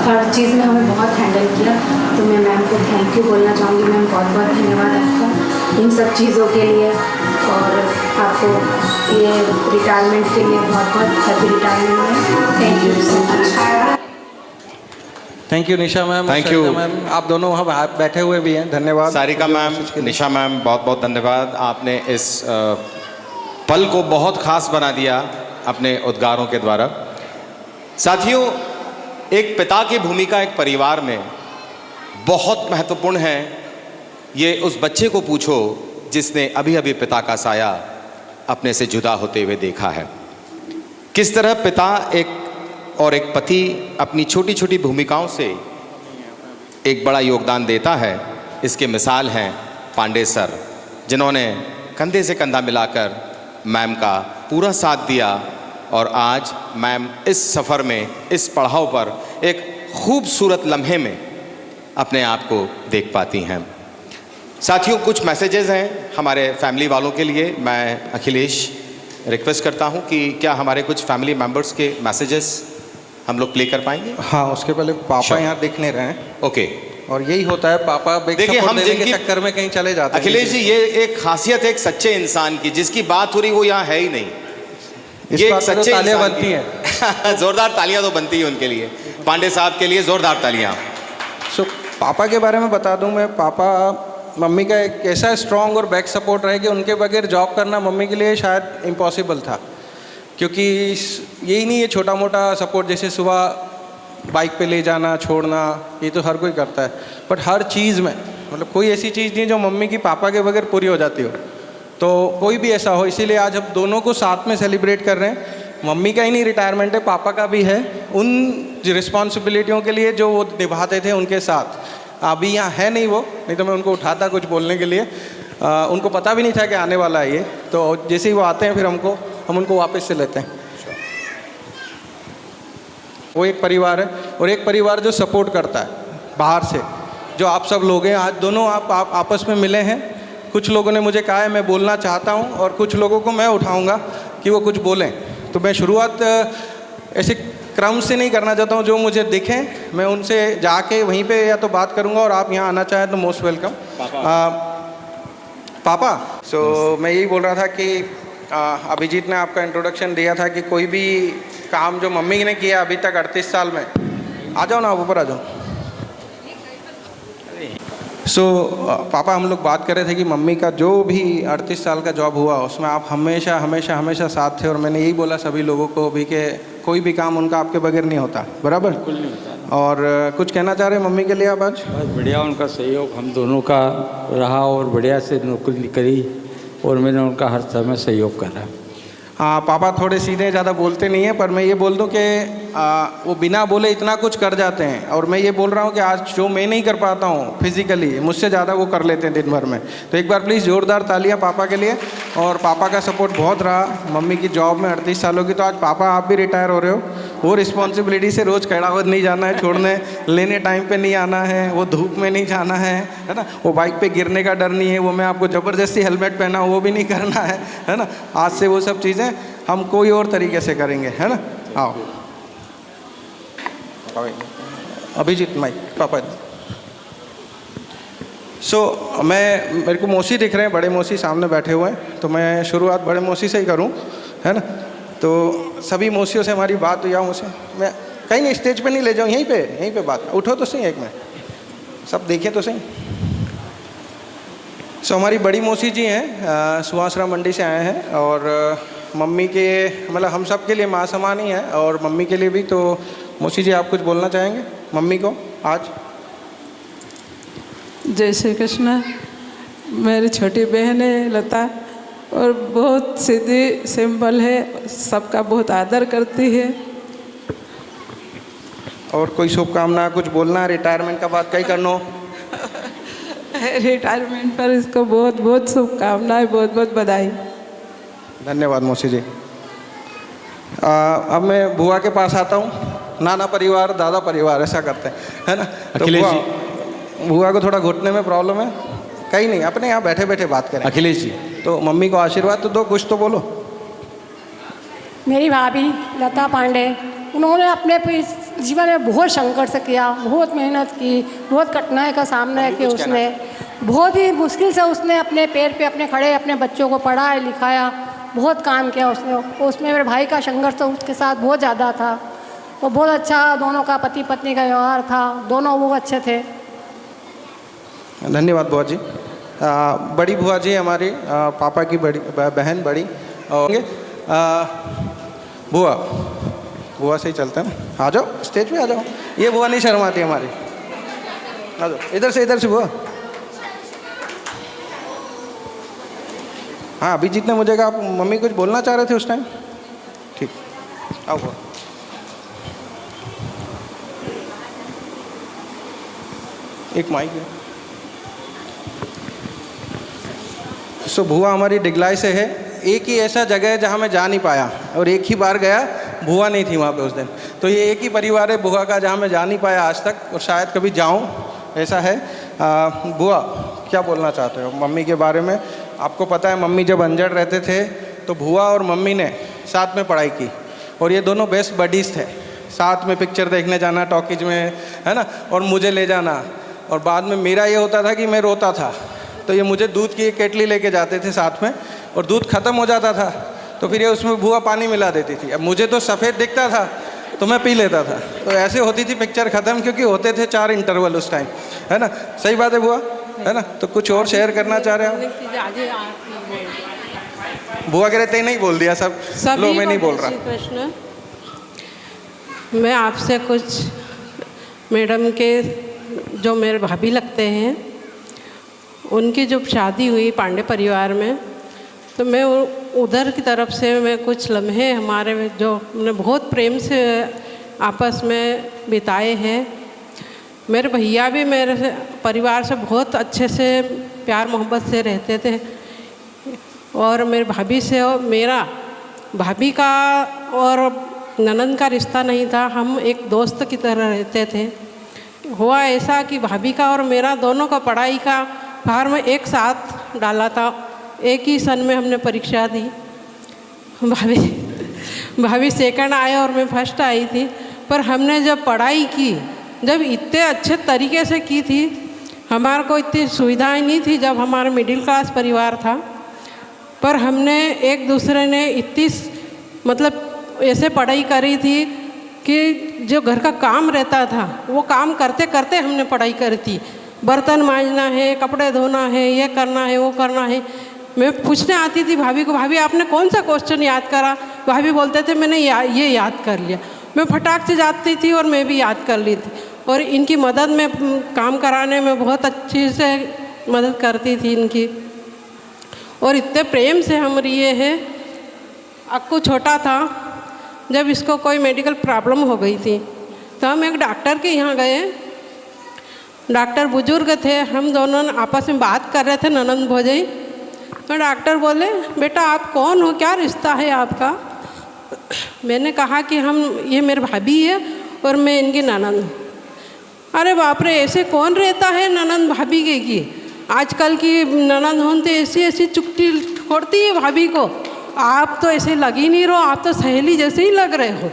हर चीज़ में हमें बहुत हैंडल किया। तो मैं मैम को थैंक यू बोलना चाहूँगी। मैम बहुत बहुत धन्यवाद आपका इन सब चीज़ों के लिए और आपको ये रिटायरमेंट के लिए बहुत बहुत happy retirement. Thank you so much.
Thank you Nisha ma'am.
Thank you
ma'am. आप दोनों वहाँ बैठे हुए भी हैं, धन्यवाद।
सारिका मैम, निशा मैम, बहुत बहुत धन्यवाद। आपने इस पल को बहुत खास बना दिया अपने उद्गारों के द्वारा। साथियों, एक पिता की भूमिका एक परिवार में बहुत महत्वपूर्ण है। ये उस बच्चे को पूछो जिसने अभी अभी पिता का साया अपने से जुदा होते हुए देखा है। किस तरह पिता और एक पति अपनी छोटी छोटी भूमिकाओं से एक बड़ा योगदान देता है, इसके मिसाल हैं पांडे सर, जिन्होंने कंधे से कंधा मिलाकर मैम का पूरा साथ दिया और आज मैम इस सफ़र में, इस पड़ाव पर एक खूबसूरत लम्हे में अपने आप को देख पाती हैं। साथियों, कुछ मैसेजेस हैं हमारे फैमिली वालों के लिए। मैं अखिलेश रिक्वेस्ट करता हूं कि क्या हमारे कुछ फैमिली मेंबर्स के मैसेजेस हम लोग प्ले कर पाएंगे?
हाँ, उसके पहले पापा यहाँ दिख नहीं रहे हैं।
ओके।
और यही होता है, पापा
देखिए हम जिनके
चक्कर में कहीं चले जाते हैं।
अखिलेश जी, ये एक खासियत है एक सच्चे इंसान की, जिसकी बात हो रही वो यहाँ है ही नहीं।
इस
ये
बात पे तो
सच्चे
तालियां
इंसान
बनती हैं।
जोरदार तालियां तो बनती हैं उनके लिए, पांडे साहब के लिए जोरदार तालियां।
पापा के बारे में बता दूं मैं, पापा मम्मी का एक ऐसा स्ट्रॉन्ग और बैक सपोर्ट रहे कि उनके बगैर जॉब करना मम्मी के लिए शायद इम्पॉसिबल था। क्योंकि यही नहीं है छोटा मोटा सपोर्ट, जैसे सुबह बाइक पे ले जाना छोड़ना, ये तो हर कोई करता है, बट हर चीज़ में मतलब कोई ऐसी चीज़ नहीं जो मम्मी की पापा के बगैर पूरी हो जाती हो। तो कोई भी ऐसा हो, इसीलिए आज हम दोनों को साथ में सेलिब्रेट कर रहे हैं। मम्मी का ही नहीं रिटायरमेंट है, पापा का भी है, उन रिस्पॉन्सिबिलिटियों के लिए जो वो निभाते थे उनके साथ। अभी यहाँ है नहीं वो, नहीं तो मैं उनको उठाता कुछ बोलने के लिए। उनको पता भी नहीं था कि आने वाला है ये, तो जैसे ही वो आते हैं फिर हम उनको वापस से लेते हैं। वो एक परिवार है और एक परिवार जो सपोर्ट करता है बाहर से, जो आप सब लोग हैं। आज दोनों आप आपस में मिले हैं। कुछ लोगों ने मुझे कहा है मैं बोलना चाहता हूं और कुछ लोगों को मैं उठाऊंगा कि वो कुछ बोलें। तो मैं शुरुआत ऐसे क्रम से नहीं करना चाहता हूं, जो मुझे दिखें मैं उनसे जाके वहीं पे या तो बात करूंगा, और आप यहाँ आना चाहें तो मोस्ट वेलकम। पापा, मैं यही बोल रहा था कि अभिजीत ने आपका इंट्रोडक्शन दिया था कि कोई भी काम जो मम्मी ने किया अभी तक 38 साल में, आ जाओ ना, आप ऊपर आ जाओ। सो पापा, हम लोग बात कर रहे थे कि मम्मी का जो भी 38 साल का जॉब हुआ उसमें आप हमेशा हमेशा हमेशा साथ थे, और मैंने यही बोला सभी लोगों को भी कि कोई भी काम उनका आपके बगैर नहीं होता, बराबर?
बिल्कुल नहीं होता।
और कुछ कहना चाह रहे हैं मम्मी के लिए आप आज?
बहुत बढ़िया उनका सहयोग हम दोनों का रहा और बढ़िया से नौकरी करी और मैंने उनका हर समय सहयोग करा।
हाँ, पापा थोड़े सीधे, ज़्यादा बोलते नहीं हैं, पर मैं ये बोल दूं कि वो बिना बोले इतना कुछ कर जाते हैं, और मैं ये बोल रहा हूँ कि आज जो मैं नहीं कर पाता हूँ फिजिकली, मुझसे ज़्यादा वो कर लेते हैं दिन भर में। तो एक बार प्लीज़ जोरदार तालियां पापा के लिए। और पापा का सपोर्ट बहुत रहा मम्मी की जॉब में 38 सालों की। तो आज पापा आप भी रिटायर हो रहे हो, वो रिस्पॉन्सिबिलिटी से रोज़ कैड़ावत नहीं जाना है, छोड़ने लेने टाइम पे नहीं आना है, वो धूप में नहीं जाना है ना, वो बाइक पे गिरने का डर नहीं है, वो मैं आपको ज़बरदस्ती हेलमेट पहना वो भी नहीं करना है ना। आज से वो सब चीज़ें हम कोई और तरीके से करेंगे, है ना। आओ अभिजीत माइक पापा। मेरे को मौसी दिख रहे हैं, बड़े मौसी सामने बैठे हुए हैं, तो मैं शुरुआत बड़े मौसी से ही करूं, है ना। तो सभी मौसियों से हमारी बात हुई, उसे मैं कहीं नहीं, स्टेज पे नहीं ले जाऊँ, यहीं पे बात, उठो तो सही एक में, सब देखें तो सही। हमारी बड़ी मौसी जी हैं, सुहासरा मंडी से आए हैं, और मम्मी के मतलब हम सब के लिए माँ समान ही है, और मम्मी के लिए भी। तो मौसी जी, आप कुछ बोलना चाहेंगे मम्मी को आज?
जय श्री कृष्ण। मेरी छोटी बहन है लता, और बहुत सीधी सिंपल है, सबका बहुत आदर करती है।
और कोई शुभकामना, कुछ बोलना, रिटायरमेंट का बात कहीं करना?
रिटायरमेंट पर इसको बहुत बहुत शुभकामनाएं, बहुत बहुत बधाई।
धन्यवाद मौसी जी। अब मैं बुआ के पास आता हूँ। नाना परिवार, दादा परिवार, ऐसा करते हैं, है ना। तो
अखिलेश जी,
बुआ को थोड़ा घुटने में प्रॉब्लम है, कहीं नहीं, अपने यहाँ बैठे बैठे बात करें।
अखिलेश जी,
तो मम्मी को आशीर्वाद तो दो, कुछ तो बोलो।
मेरी भाभी लता पांडे, उन्होंने अपने जीवन में बहुत संघर्ष किया, बहुत मेहनत की, बहुत कठिनाई का सामना किया। उसने बहुत ही मुश्किल से उसने अपने पैर पे अपने खड़े अपने बच्चों को पढ़ाया लिखाया, बहुत काम किया उसने। उसमें मेरे भाई का संघर्ष तो उसके साथ बहुत ज़्यादा था। वो बहुत अच्छा, दोनों का पति पत्नी का व्यवहार था, दोनों वो अच्छे थे।
धन्यवाद बुआ जी। बड़ी बुआ जी हमारी पापा की बड़ी बहन, बड़ी और बुआ से ही चलते हैं। आ जाओ स्टेज पे, आ जाओ। ये बुआ नहीं शर्माती हमारी, आ जाओ इधर से बुआ। हाँ, अभिजीत ने मुझे कहा आप मम्मी कुछ बोलना चाह रहे थे उस टाइम, ठीक, आओ बुआ। एक माइक है। बुआ हमारी डिगलाई से है। एक ही ऐसा जगह है जहाँ मैं जा नहीं पाया, और एक ही बार गया, बुआ नहीं थी वहाँ पे उस दिन। तो ये एक ही परिवार है बुआ का जहाँ मैं जा नहीं पाया आज तक, और शायद कभी जाऊँ, ऐसा है। बुआ क्या बोलना चाहते हो मम्मी के बारे में? आपको पता है मम्मी जब अंजड़ रहते थे तो बुआ और मम्मी ने साथ में पढ़ाई की, और ये दोनों बेस्ट बडीज़ थे। साथ में पिक्चर देखने जाना टॉकीज में, है ना, और मुझे ले जाना। और बाद में मेरा ये होता था कि मैं रोता था, तो ये मुझे दूध की एक केटली लेके जाते थे साथ में, और दूध ख़त्म हो जाता था तो फिर ये उसमें बुआ पानी मिला देती थी। अब मुझे तो सफ़ेद दिखता था तो मैं पी लेता था। तो ऐसे होती थी पिक्चर ख़त्म, क्योंकि होते थे 4 इंटरवल उस टाइम, है ना। सही बात है बुआ, है ना। तो कुछ और शेयर करना चाह रहे हो? बुआ कह रहे थे नहीं बोल दिया सब लो, मैं नहीं बोल रहा।
कृष्ण, मैं आपसे कुछ मैडम के जो मेरे भाभी लगते हैं, उनकी जब शादी हुई पांडे परिवार में, तो मैं उधर की तरफ से मैं कुछ लम्हे हमारे जो हमने बहुत प्रेम से आपस में बिताए हैं। मेरे भैया भी मेरे परिवार से बहुत अच्छे से प्यार मोहब्बत से रहते थे, और मेरे भाभी से और मेरा भाभी का और ननद का रिश्ता नहीं था, हम एक दोस्त की तरह रहते थे। हुआ ऐसा कि भाभी का और मेरा दोनों का पढ़ाई का भार में एक साथ डाला था, एक ही सन में हमने परीक्षा दी। भाभी सेकंड आया और मैं फर्स्ट आई थी, पर हमने जब पढ़ाई की, जब इतने अच्छे तरीके से की थी, हमारे को इतनी सुविधाएं नहीं थी जब हमारा मिडिल क्लास परिवार था, पर हमने एक दूसरे ने इतनी मतलब ऐसे पढ़ाई करी थी
कि जो घर का काम रहता था वो काम करते करते हमने पढ़ाई करी थी। बर्तन मांजना है, कपड़े धोना है, ये करना है, वो करना है। मैं पूछने आती थी भाभी को, भाभी आपने कौन सा क्वेश्चन याद करा? भाभी बोलते थे मैंने ये याद कर लिया। मैं फटाक से जाती थी और मैं भी याद कर ली थी। और इनकी मदद में काम कराने में बहुत अच्छी से मदद करती थी इनकी। और इतने प्रेम से हम रहे हैं। अक्कू छोटा था, जब इसको कोई मेडिकल प्रॉब्लम हो गई थी तो हम एक डॉक्टर के यहाँ गए। डॉक्टर बुजुर्ग थे, हम दोनों आपस में बात कर रहे थे, ननंद भौजाई। तो डॉक्टर बोले बेटा आप कौन हो, क्या रिश्ता है आपका? मैंने कहा कि ये मेरे भाभी है और मैं इनकी ननंद हूँ। अरे बाप रे, ऐसे कौन रहता है ननंद भाभी के की? आजकल की ननंद होते ऐसी चुटकी छोड़ती है भाभी को। आप तो ऐसे लग ही नहीं रहो, आप तो सहेली जैसे ही लग रहे हो।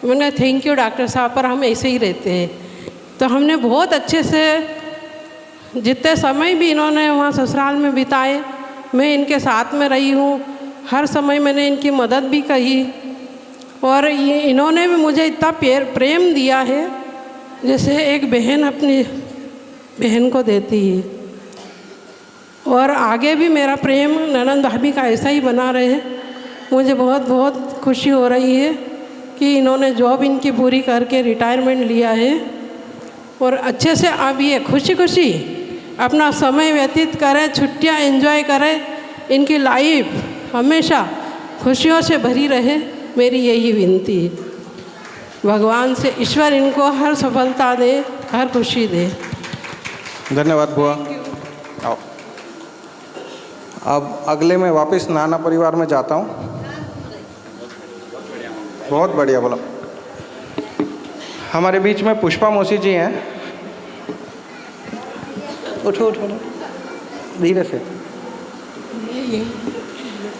मैंने थैंक यू डॉक्टर साहब, पर हम ऐसे ही रहते हैं। तो हमने बहुत अच्छे से जितने समय भी इन्होंने वहाँ ससुराल में बिताए, मैं इनके साथ में रही हूँ। हर समय मैंने इनकी मदद भी की और इन्होंने भी मुझे इतना प्रेम दिया है जैसे एक बहन अपनी बहन को देती है। और आगे भी मेरा प्रेम ननंद भाभी का ऐसा ही बना रहे। मुझे बहुत बहुत खुशी हो रही है कि इन्होंने जॉब इनकी पूरी करके रिटायरमेंट लिया है और अच्छे से अब ये खुशी खुशी अपना समय व्यतीत करें, छुट्टियां एंजॉय करें। इनकी लाइफ हमेशा खुशियों से भरी रहे, मेरी यही विनती है। भगवान से ईश्वर इनको हर सफलता दे, हर खुशी दे।
धन्यवाद बुआ। आओ, अब अगले में वापस नाना परिवार में जाता हूँ। बहुत बढ़िया बोला। हमारे बीच में पुष्पा मौसी जी हैं। उठो उठो धीरे से,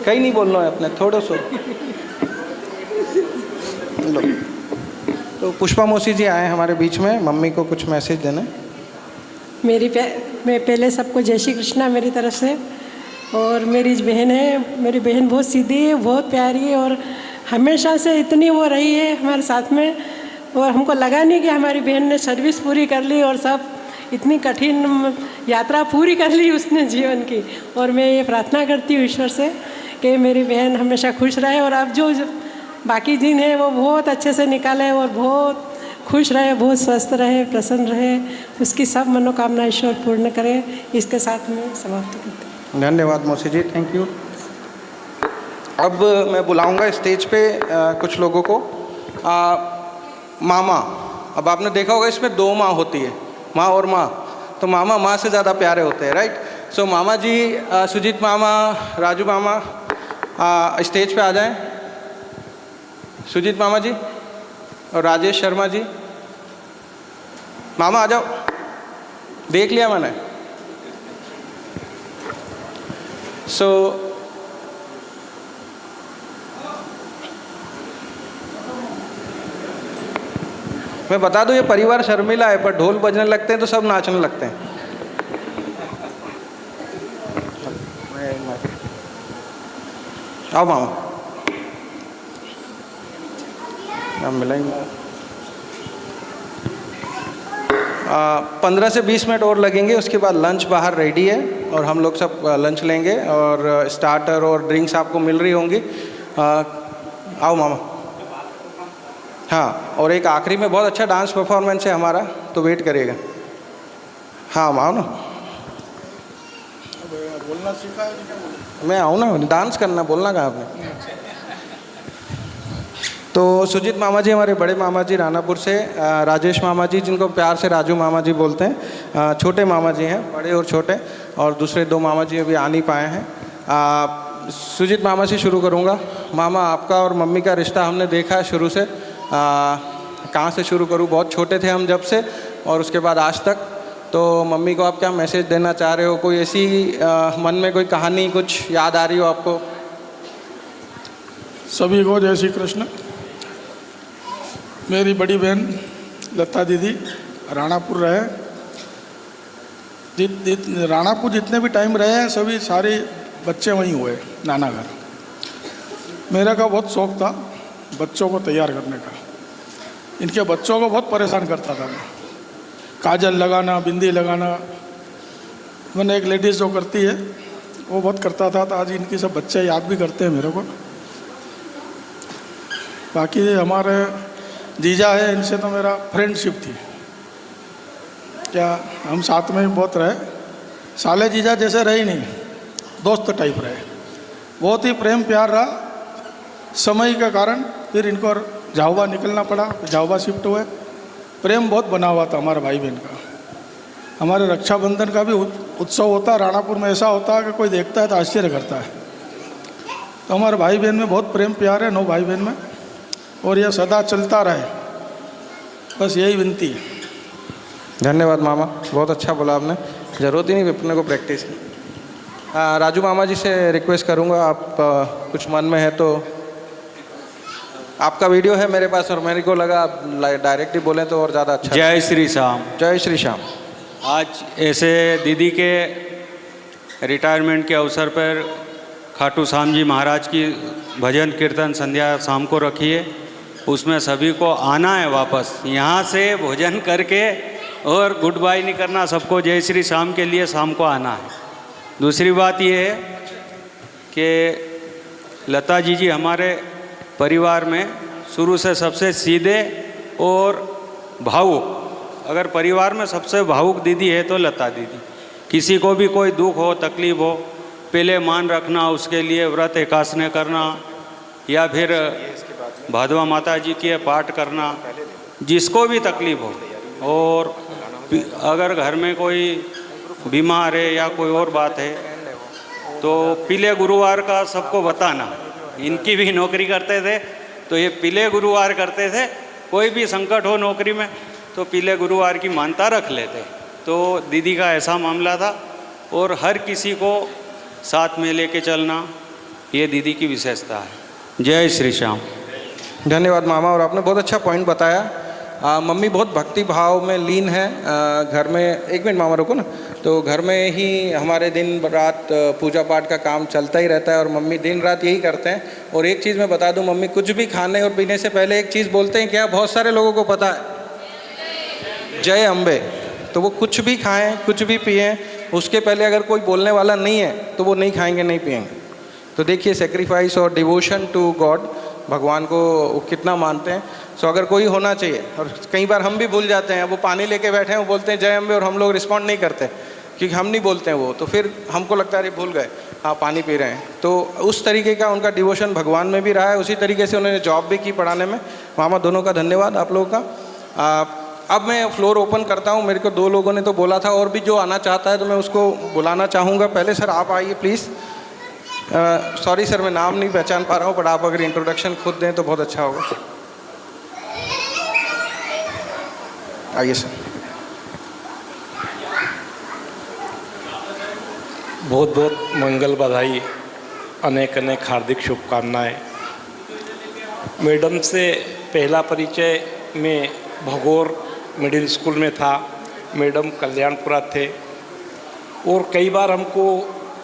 कहीं नहीं बोलना है अपने, थोड़ा सा लो। तो पुष्पा मौसी जी आए हमारे बीच में, मम्मी को कुछ मैसेज देना।
मैं पहले सबको जय श्री कृष्णा मेरी तरफ से। और मेरी बहन है, मेरी बहन बहुत सीधी है, बहुत प्यारी है और हमेशा से इतनी वो रही है हमारे साथ में। और हमको लगा नहीं कि हमारी बहन ने सर्विस पूरी कर ली और सब इतनी कठिन यात्रा पूरी कर ली उसने जीवन की। और मैं ये प्रार्थना करती हूँ ईश्वर से कि मेरी बहन हमेशा खुश रहे और अब जो बाकी दिन है वो बहुत अच्छे से निकाले और बहुत खुश रहे, बहुत स्वस्थ रहे, प्रसन्न रहे, उसकी सब मनोकामना ईश्वर पूर्ण करे। इसके साथ में समाप्त करते हैं।
धन्यवाद मौसी जी, थैंक यू। अब मैं बुलाऊंगा स्टेज पे कुछ लोगों को। मामा, अब आपने देखा होगा इसमें 2 माँ होती है, माँ और माँ। तो मामा माँ से ज़्यादा प्यारे होते हैं, राइट? सो मामा जी, सुजीत मामा, राजू मामा स्टेज पे आ जाएं। सुजीत मामा जी और राजेश शर्मा जी, मामा आ जाओ। देख लिया मैंने। मैं बता दूं ये परिवार शर्मिला है, पर ढोल बजने लगते हैं तो सब नाचने लगते हैं। आओ मामा, हम मिलेंगे। 15 से 20 मिनट और लगेंगे, उसके बाद लंच बाहर रेडी है और हम लोग सब लंच लेंगे और स्टार्टर और ड्रिंक्स आपको मिल रही होंगी। आओ मामा। हाँ, और एक आखिरी में बहुत अच्छा डांस परफॉर्मेंस है हमारा, तो वेट करिएगा। हाँ माओ ना, बोलना सीखा है? मैं आऊँ ना, डांस करना, बोलना कहाँ आपने? तो सुजीत मामा जी हमारे बड़े मामा जी रानापुर से, राजेश मामा जी जिनको प्यार से राजू मामा जी बोलते हैं, छोटे मामा जी हैं, बड़े और छोटे, और दूसरे 2 मामा जी अभी आ नहीं पाए हैं। सुजीत मामा से शुरू करूँगा। मामा, आपका और मम्मी का रिश्ता हमने देखा है शुरू से। कहाँ से शुरू करूँ? बहुत छोटे थे हम जब से, और उसके बाद आज तक। तो मम्मी को आप क्या मैसेज देना चाह रहे हो? कोई ऐसी मन में कोई कहानी कुछ याद आ रही हो आपको?
सभी को जय श्री कृष्ण। मेरी बड़ी बहन लता दीदी राणापुर रहे, राणापुर जितने भी टाइम रहे हैं सभी सारे बच्चे वहीं हुए, नाना घर। मेरा का बहुत शौक़ था बच्चों को तैयार करने का। इनके बच्चों को बहुत परेशान करता था मैं। काजल लगाना, बिंदी लगाना, मैंने एक लेडीज़ जो करती है वो बहुत करता था, तो आज इनकी सब बच्चे याद भी करते हैं मेरे को। बाकी हमारे जीजा है, इनसे तो मेरा फ्रेंडशिप थी, क्या हम साथ में ही बहुत रहे। साले जीजा जैसे रहे ही नहीं, दोस्त टाइप रहे, बहुत ही प्रेम प्यार रहा। समय के कारण फिर इनको झाबुआ निकलना पड़ा, झाबुआ शिफ्ट हुए। प्रेम बहुत बना हुआ था हमारे भाई बहन का। हमारे रक्षाबंधन का भी उत्सव होता है राणापुर में, ऐसा होता है कि कोई देखता है तो आश्चर्य करता है। तो हमारे भाई बहन में बहुत प्रेम प्यार है, 9 भाई बहन में, और यह सदा चलता रहे, बस यही विनती है।
धन्यवाद मामा, बहुत अच्छा बोला आपने। ज़रूरत ही नहीं अपने को प्रैक्टिस की। राजू मामा जी से रिक्वेस्ट करूँगा, आप कुछ मन में है तो। आपका वीडियो है मेरे पास और मेरे को लगा आप डायरेक्ट ही बोलें तो और ज़्यादा अच्छा।
जय श्री श्याम।
जय श्री श्याम।
आज ऐसे दीदी के रिटायरमेंट के अवसर पर खाटू श्याम जी महाराज की भजन कीर्तन संध्या शाम को रखी है, उसमें सभी को आना है वापस यहाँ से भोजन करके, और गुड बाय नहीं करना सबको, जय श्री श्याम के लिए शाम को आना है। दूसरी बात ये है कि लता जी हमारे परिवार में शुरू से सबसे सीधे और भावुक, अगर परिवार में सबसे भावुक दीदी है तो लता दीदी। किसी को भी कोई दुख हो, तकलीफ हो, पहले मान रखना, उसके लिए व्रत एकासने करना, या फिर भादवा माता जी के पाठ करना, जिसको भी तकलीफ हो। और अगर घर में कोई बीमार है या कोई और बात है तो पीले गुरुवार का सबको बताना। इनकी भी नौकरी करते थे तो ये पीले गुरुवार करते थे, कोई भी संकट हो नौकरी में तो पीले गुरुवार की मानता रख लेते। तो दीदी का ऐसा मामला था, और हर किसी को साथ में लेके चलना ये दीदी की विशेषता है। जय श्री श्याम।
धन्यवाद मामा, और आपने बहुत अच्छा पॉइंट बताया। मम्मी बहुत भक्ति भाव में लीन है। घर में, एक मिनट मामा रुको ना, तो घर में ही हमारे दिन रात पूजा पाठ का काम चलता ही रहता है, और मम्मी दिन रात यही करते हैं। और एक चीज़ मैं बता दूं, मम्मी कुछ भी खाने और पीने से पहले एक चीज़ बोलते हैं, क्या बहुत सारे लोगों को पता है? जय अम्बे। तो वो कुछ भी खाएं, कुछ भी पिएं, उसके पहले अगर कोई बोलने वाला नहीं है तो वो नहीं खाएंगे, नहीं पिएंगे। तो देखिए सेक्रीफाइस और डिवोशन टू गॉड, भगवान को वो कितना मानते हैं। सो अगर कोई होना चाहिए, और कई बार हम भी भूल जाते हैं, वो पानी लेके बैठे हैं, वो बोलते हैं जय अम्बे, और हम लोग रिस्पॉन्ड नहीं करते क्योंकि हम नहीं बोलते हैं वो, तो फिर हमको लगता है अरे भूल गए, हाँ पानी पी रहे हैं। तो उस तरीके का उनका डिवोशन भगवान में भी रहा है, उसी तरीके से उन्होंने जॉब भी की पढ़ाने में। मामा दोनों का धन्यवाद आप लोगों का। अब मैं फ्लोर ओपन करता हूँ। मेरे को 2 लोगों ने तो बोला था, और भी जो आना चाहता है तो मैं उसको बुलाना चाहूँगा। पहले सर आप आइए प्लीज़। सॉरी सर, मैं नाम नहीं पहचान पा रहा हूँ, बट आप अगर इंट्रोडक्शन खुद दें तो बहुत अच्छा होगा। आइए सर।
बहुत बहुत मंगल बधाई, अनेक अनेक हार्दिक शुभकामनाएं। मैडम से पहला परिचय में भगोर मिडिल स्कूल में था। मैडम कल्याणपुरा थे, और कई बार हमको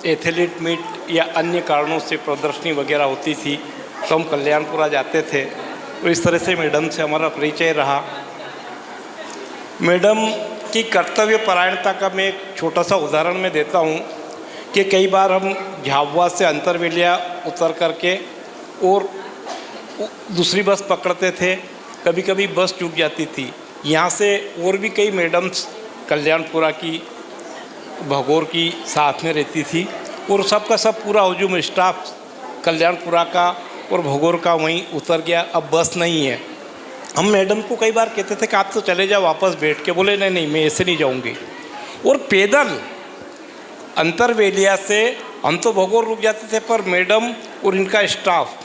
एथलीट मीट या अन्य कारणों से प्रदर्शनी वगैरह होती थी तो हम कल्याणपुरा जाते थे। तो इस तरह से मैडम से हमारा परिचय रहा। मैडम की कर्तव्य परायणता का मैं एक छोटा सा उदाहरण मैं देता हूँ कि कई बार हम झाबुआ से अंतरवेलिया उतर करके और दूसरी बस पकड़ते थे, कभी कभी बस चूक जाती थी। यहाँ से और भी कई मैडम्स कल्याणपुरा की, भगोर की साथ में रहती थी, और सबका सब पूरा हुजूम स्टाफ कल्याणपुरा का और भगोर का वहीं उतर गया। अब बस नहीं है। हम मैडम को कई बार कहते थे कि आप तो चले जाओ वापस बैठ के, बोले नहीं नहीं मैं ऐसे नहीं जाऊंगी। और पैदल अंतरवेलिया से हम तो भगोर रुक जाते थे, पर मैडम और इनका स्टाफ,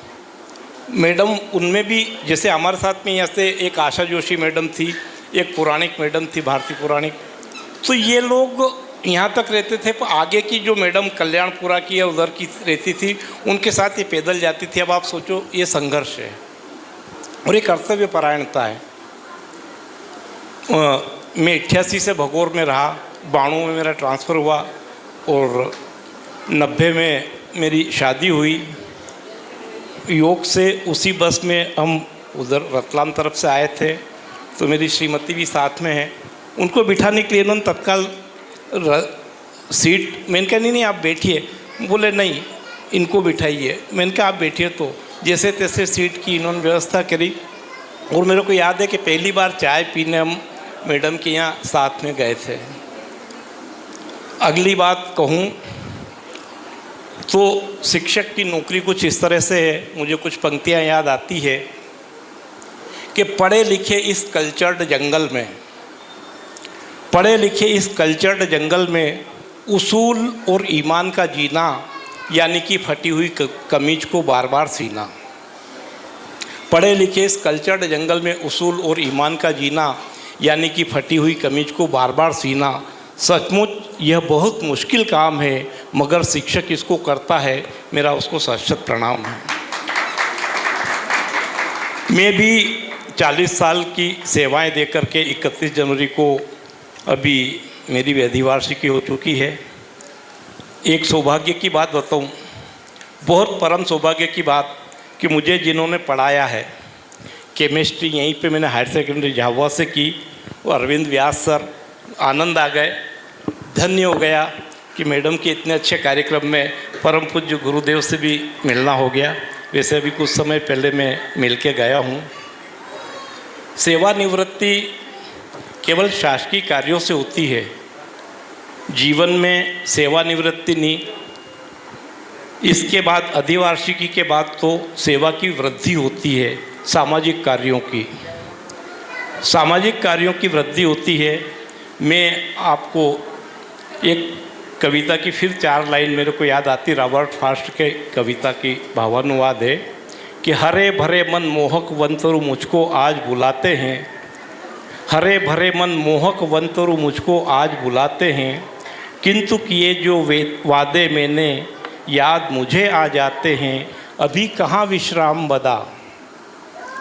मैडम उनमें भी जैसे हमारे साथ में यहाँ से एक आशा जोशी मैडम थी, एक पुराणिक मैडम थी भारती पुराणिक, तो ये लोग यहाँ तक रहते थे। पर आगे की जो मैडम कल्याणपुरा की या उधर की रहती थी उनके साथ ये पैदल जाती थी। अब आप सोचो ये संघर्ष है और ये कर्तव्य परायणता है। मैं 88 से भगोर में रहा, 92 में मेरा ट्रांसफ़र हुआ और 90 में मेरी शादी हुई। योग से उसी बस में हम उधर रतलाम तरफ से आए थे तो मेरी श्रीमती भी साथ में है, उनको बिठाने के लिए इन्होंने तत्काल सीट, मैंने कहा नहीं आप बैठिए, बोले नहीं इनको बिठाइए। मैंने कहा आप बैठिए, तो जैसे तैसे सीट की इन्होंने व्यवस्था करी। और मेरे को याद है कि पहली बार चाय पीने हम मैडम के यहाँ साथ में गए थे। अगली बात कहूँ तो शिक्षक की नौकरी कुछ इस तरह से है, मुझे कुछ पंक्तियाँ याद आती है कि पढ़े लिखे इस कल्चर्ड जंगल में, पढ़े लिखे इस कल्चर्ड जंगल में उसूल और ईमान का जीना, यानी कि फटी हुई कमीज को बार बार सीना। पढ़े लिखे इस कल्चर्ड जंगल में उसूल और ईमान का जीना, यानी कि फटी हुई कमीज को बार बार सीना, सचमुच यह बहुत मुश्किल काम है, मगर शिक्षक इसको करता है, मेरा उसको सशक्त प्रणाम है। मैं भी 40 साल की सेवाएं देकर के 31 जनवरी को अभी मेरी वैधिवार्षिकी हो चुकी है। एक सौभाग्य की बात बताऊं, बहुत परम सौभाग्य की बात कि मुझे जिन्होंने पढ़ाया है केमिस्ट्री, यहीं पे मैंने हायर सेकेंडरी झाबुआ से की, और अरविंद व्यास सर, आनंद आ गए, धन्य हो गया कि मैडम के इतने अच्छे कार्यक्रम में परम पूज्य गुरुदेव से भी मिलना हो गया। वैसे अभी कुछ समय पहले मैं मिल के गया हूँ। सेवानिवृत्ति केवल शासकीय कार्यों से होती है, जीवन में सेवानिवृत्ति नहीं, इसके बाद अधिवार्षिकी के बाद तो सेवा की वृद्धि होती है, सामाजिक कार्यों की, सामाजिक कार्यों की वृद्धि होती है। मैं आपको एक कविता की फिर 4 लाइन मेरे को याद आती, रॉबर्ट फ्रॉस्ट के कविता की भावानुवाद है कि हरे भरे मन मोहक वंतरु मुझको आज बुलाते हैं, हरे भरे मन मोहक वंतरु मुझको आज बुलाते हैं, किंतु किए जो वादे मैंने याद मुझे आ जाते हैं, अभी कहाँ विश्राम बदा।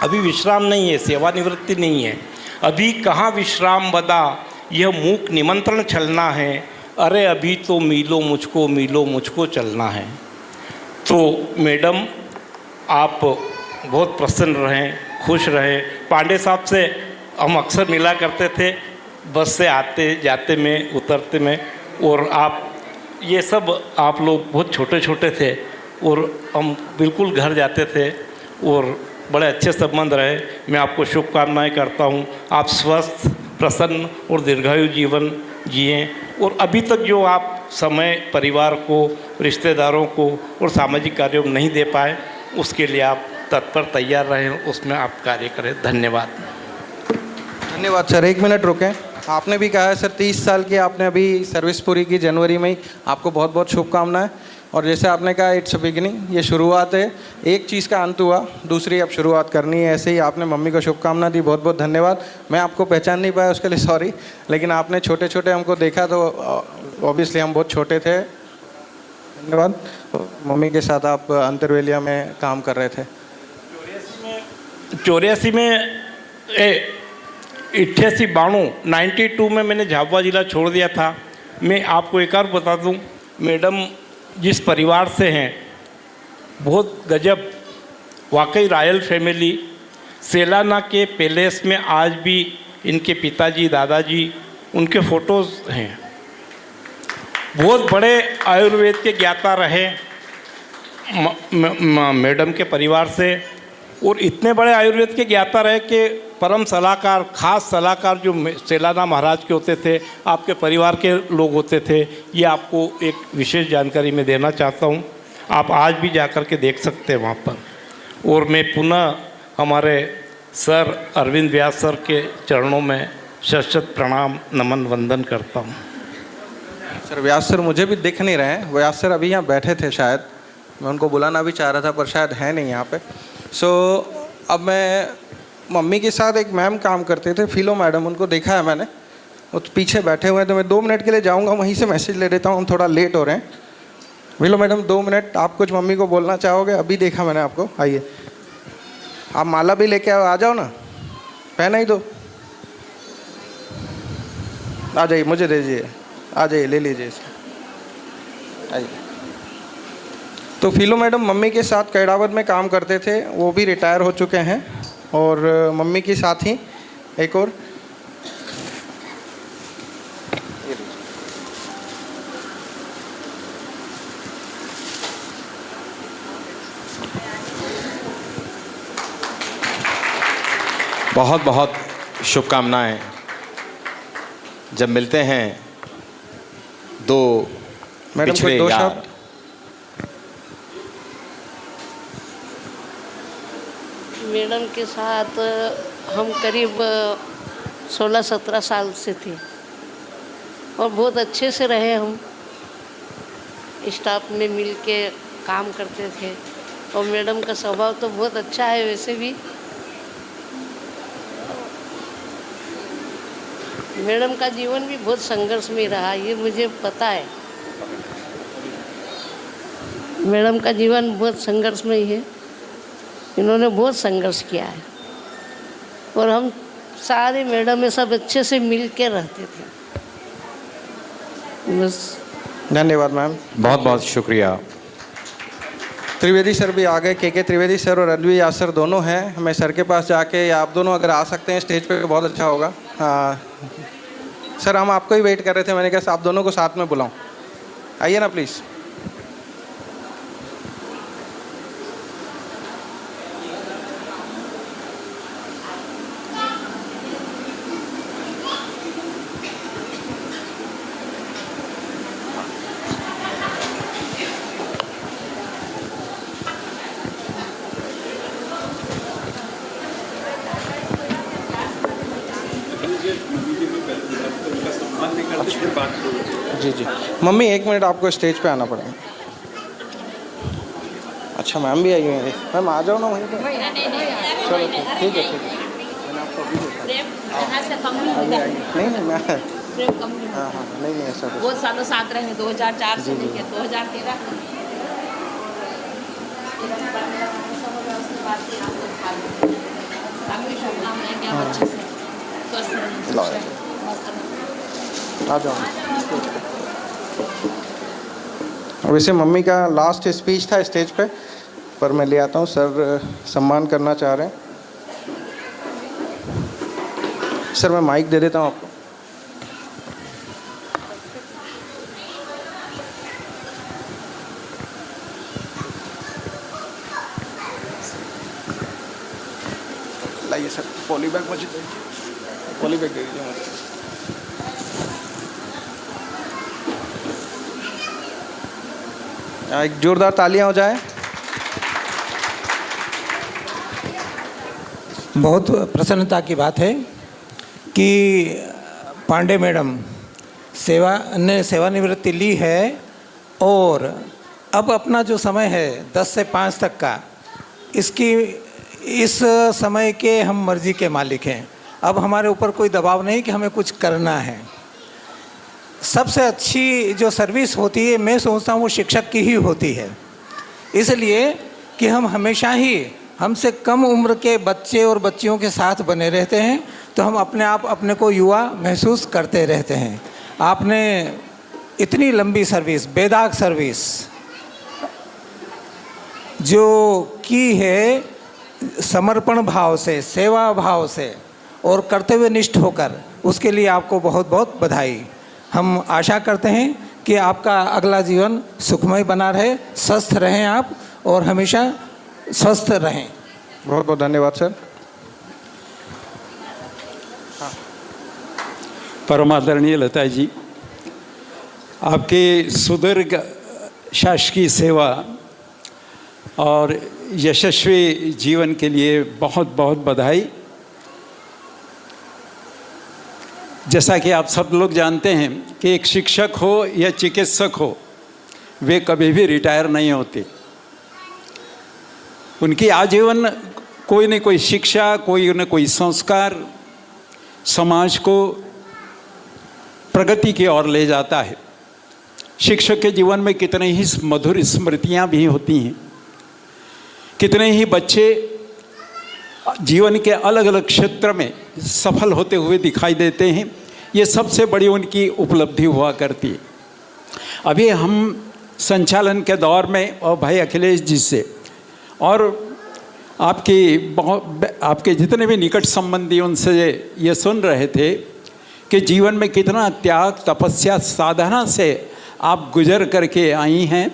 अभी विश्राम नहीं है, सेवानिवृत्ति नहीं है, अभी कहाँ विश्राम बदा, यह मूक निमंत्रण चलना है, अरे अभी तो मिलो मुझको चलना है। तो मैडम आप बहुत प्रसन्न रहें, खुश रहें। पांडे साहब से हम अक्सर मिला करते थे, बस से आते जाते में, उतरते में, और आप ये सब आप लोग बहुत छोटे छोटे थे और हम बिल्कुल घर जाते थे और बड़े अच्छे संबंध रहे। मैं आपको शुभकामनाएं करता हूं, आप स्वस्थ, प्रसन्न और दीर्घायु जीवन जिएं, और अभी तक जो आप समय परिवार को, रिश्तेदारों को और सामाजिक कार्यों को नहीं दे पाए, उसके लिए आप तत्पर तैयार रहें, उसमें आप कार्य करें। धन्यवाद।
धन्यवाद सर। 1 मिनट रुकें। आपने भी कहा है सर 30 साल की आपने अभी सर्विस पूरी की जनवरी में ही, आपको बहुत बहुत शुभकामनाएं। और जैसे आपने कहा इट्स अ बिगिनिंग, ये शुरुआत है, एक चीज़ का अंत हुआ, दूसरी अब शुरुआत करनी है। ऐसे ही आपने मम्मी को शुभकामना दी, बहुत बहुत धन्यवाद। मैं आपको पहचान नहीं पाया उसके लिए सॉरी, लेकिन आपने छोटे छोटे हमको देखा तो ऑब्वियसली हम बहुत छोटे थे। धन्यवाद। मम्मी के साथ आप अंतरवेलिया में काम कर रहे थे।
84 में 92 में मैंने झाबुआ जिला छोड़ दिया था। मैं आपको एक और बता दूं, मैडम जिस परिवार से हैं, बहुत गजब, वाकई रॉयल फैमिली। सेलाना के पैलेस में आज भी इनके पिताजी, दादाजी, उनके फोटोज़ हैं। बहुत बड़े आयुर्वेद के ज्ञाता रहे मैडम के परिवार से, और इतने बड़े आयुर्वेद के ज्ञाता रहे कि परम सलाहकार, खास सलाहकार जो सेलाना महाराज के होते थे, आपके परिवार के लोग होते थे। ये आपको एक विशेष जानकारी मैं देना चाहता हूँ, आप आज भी जाकर के देख सकते हैं वहाँ पर। और मैं पुनः हमारे सर अरविंद व्यास सर के चरणों में शत प्रणाम, नमन, वंदन करता हूँ।
सर व्यास सर मुझे भी दिख नहीं रहे हैं, व्यास सर अभी यहाँ बैठे थे, शायद मैं उनको बुलाना भी चाह रहा था पर शायद है नहीं यहाँ पे। सो अब मैं मम्मी के साथ एक मैम काम करते थे, फिलो मैडम, उनको देखा है मैंने, वो तो पीछे बैठे हुए हैं, तो मैं 2 मिनट के लिए जाऊंगा, वहीं से मैसेज ले लेता हूँ, हम थोड़ा लेट हो रहे हैं। फिलो मैडम 2 मिनट, आप कुछ मम्मी को बोलना चाहोगे? अभी देखा मैंने आपको, आइए। आप माला भी लेके आ जाओ ना, पहना ही दो, आ जाइए, मुझे दे दीजिए, आ जाइए, ले लीजिए इसको, आइए। तो फिलो मैडम मम्मी के साथ कैरावत में काम करते थे, वो भी रिटायर हो चुके हैं, और मम्मी के साथ ही एक और।
बहुत बहुत शुभकामनाएं। जब मिलते हैं दो पिछड़े यार,
मैडम के साथ हम करीब 16-17 साल से थे और बहुत अच्छे से रहे। हम स्टाफ में मिल के काम करते थे और मैडम का स्वभाव तो बहुत अच्छा है। वैसे भी मैडम का जीवन भी बहुत संघर्ष में रहा, ये मुझे पता है। मैडम का जीवन बहुत संघर्ष में ही है। इन्होंने बहुत संघर्ष किया है और हम सारे मैडम में सब अच्छे से मिल के रहते थे। बस।
धन्यवाद मैम,
बहुत बहुत शुक्रिया।
त्रिवेदी सर भी आ गए। के त्रिवेदी सर और रणवीर याद सर दोनों हैं। मैं सर के पास जाके, या आप दोनों अगर आ सकते हैं स्टेज पे तो बहुत अच्छा होगा। हाँ सर, हम आपको ही वेट कर रहे थे। मैंने कहा आप दोनों को साथ में बुलाऊं। आइए ना प्लीज़। जी जी मम्मी, 1 मिनट, आपको स्टेज पे आना पड़ेगा। अच्छा मैम भी आई हुई हैं। मैम आ जाओ ना वहीं पे। चलो ठीक है। मैंने आपको अभी देखा। नहीं मैं हाँ नहीं ऐसा
बहुत सालों साथ रहे, 2004 से लेकर 2013
आ जाओ। वैसे मम्मी का लास्ट स्पीच था स्टेज पे, पर मैं ले आता हूँ। सर सम्मान करना चाह रहे हैं। सर मैं माइक दे देता हूँ आपको। लाइए सर, पॉली बैग मुझे दीजिए। पॉली बैग दे दीजिए मुझे। एक जोरदार तालियां हो जाए।
बहुत प्रसन्नता की बात है कि पांडे मैडम सेवानिवृत्ति ली है और अब अपना जो समय है 10 से 5 तक का, इस समय के हम मर्जी के मालिक हैं। अब हमारे ऊपर कोई दबाव नहीं कि हमें कुछ करना है। सबसे अच्छी जो सर्विस होती है, मैं सोचता हूँ वो शिक्षक की ही होती है। इसलिए कि हम हमेशा ही हमसे कम उम्र के बच्चे और बच्चियों के साथ बने रहते हैं, तो हम अपने को युवा महसूस करते रहते हैं। आपने इतनी लंबी सर्विस, बेदाग सर्विस जो की है, समर्पण भाव से, सेवा भाव से और कर्तव्यनिष्ठ होकर, उसके लिए आपको बहुत बहुत बधाई। हम आशा करते हैं कि आपका अगला जीवन सुखमय बना रहे, स्वस्थ रहें आप और हमेशा स्वस्थ रहें।
बहुत बहुत धन्यवाद सर।
परमादरणीय लता जी, आपके सुदीर्घ शासकीय सेवा और यशस्वी जीवन के लिए बहुत बहुत बधाई। जैसा कि आप सब लोग जानते हैं कि एक शिक्षक हो या चिकित्सक हो, वे कभी भी रिटायर नहीं होते। उनकी आजीवन कोई न कोई शिक्षा, कोई न कोई संस्कार समाज को प्रगति की ओर ले जाता है। शिक्षक के जीवन में कितने ही मधुर स्मृतियाँ भी होती हैं। कितने ही बच्चे जीवन के अलग अलग क्षेत्र में सफल होते हुए दिखाई देते हैं। ये सबसे बड़ी उनकी उपलब्धि हुआ करती है। अभी हम संचालन के दौर में और भाई अखिलेश जी से और
आपके जितने भी निकट संबंधी उनसे ये सुन रहे थे कि जीवन में कितना त्याग, तपस्या, साधना से आप गुजर करके आई हैं।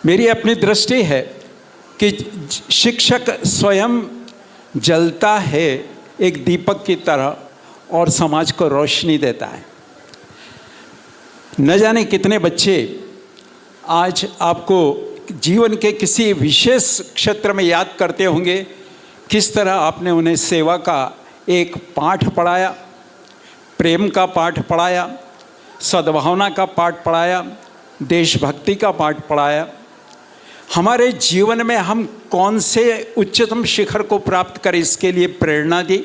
मेरी अपनी दृष्टि है कि शिक्षक स्वयं जलता है एक दीपक की तरह और समाज को रोशनी देता है। न जाने कितने बच्चे आज आपको जीवन के किसी विशेष क्षेत्र में याद करते होंगे, किस तरह आपने उन्हें सेवा का एक पाठ पढ़ाया, प्रेम का पाठ पढ़ाया, सद्भावना का पाठ पढ़ाया, देशभक्ति का पाठ पढ़ाया। हमारे जीवन में हम कौन से उच्चतम शिखर को प्राप्त करें, इसके लिए प्रेरणा दी।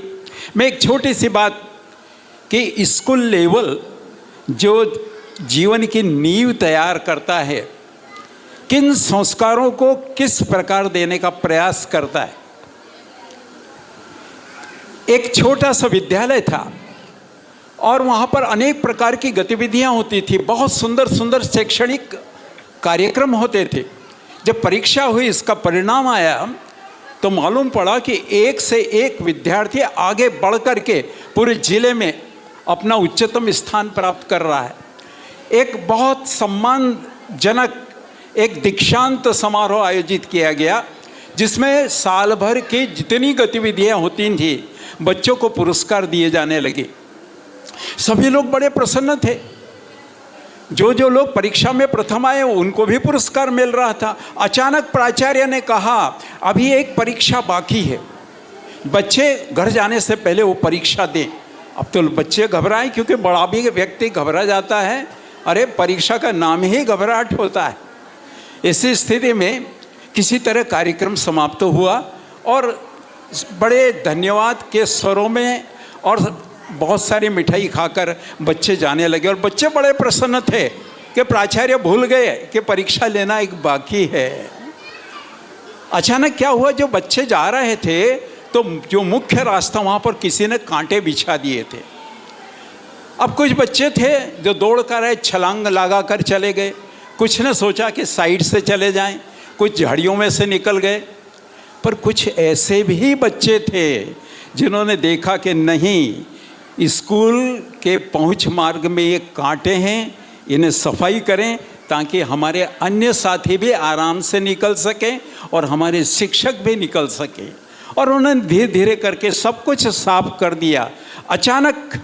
मैं एक छोटी सी बात कि स्कूल लेवल जो जीवन की नींव तैयार करता है, किन संस्कारों को किस प्रकार देने का प्रयास करता है। एक छोटा सा विद्यालय था और वहाँ पर अनेक प्रकार की गतिविधियाँ होती थी, बहुत सुंदर सुंदर शैक्षणिक कार्यक्रम होते थे। जब परीक्षा हुई, इसका परिणाम आया, तो मालूम पड़ा कि एक से एक विद्यार्थी आगे बढ़ कर के पूरे जिले में अपना उच्चतम स्थान प्राप्त कर रहा है। एक बहुत सम्मानजनक एक दीक्षांत समारोह आयोजित किया गया, जिसमें साल भर की जितनी गतिविधियां होती थी बच्चों को पुरस्कार दिए जाने लगे। सभी लोग बड़े प्रसन्न थे। जो लोग परीक्षा में प्रथम आए उनको भी पुरस्कार मिल रहा था। अचानक प्राचार्य ने कहा, अभी एक परीक्षा बाकी है, बच्चे घर जाने से पहले वो परीक्षा दें। अब तो बच्चे घबराएं, क्योंकि बड़ा भी व्यक्ति घबरा जाता है। अरे परीक्षा का नाम ही घबराहट होता है। ऐसी स्थिति में किसी तरह कार्यक्रम समाप्त हुआ और बड़े धन्यवाद के स्वरों में और बहुत सारी मिठाई खाकर बच्चे जाने लगे। और बच्चे बड़े प्रसन्न थे कि प्राचार्य भूल गए कि परीक्षा लेना एक बाकी है। अचानक क्या हुआ, जो बच्चे जा रहे थे तो जो मुख्य रास्ता वहाँ पर किसी ने कांटे बिछा दिए थे। अब कुछ बच्चे थे जो दौड़ कर छलांग लगा कर चले गए, कुछ ने सोचा कि साइड से चले जाएं, कुछ झाड़ियों में से निकल गए। पर कुछ ऐसे भी बच्चे थे जिन्होंने देखा कि नहीं, स्कूल के पहुंच मार्ग में ये कांटे हैं, इन्हें सफाई करें ताकि हमारे अन्य साथी भी आराम से निकल सकें और हमारे शिक्षक भी निकल सकें। और उन्होंने धीरे धीरे करके सब कुछ साफ कर दिया। अचानक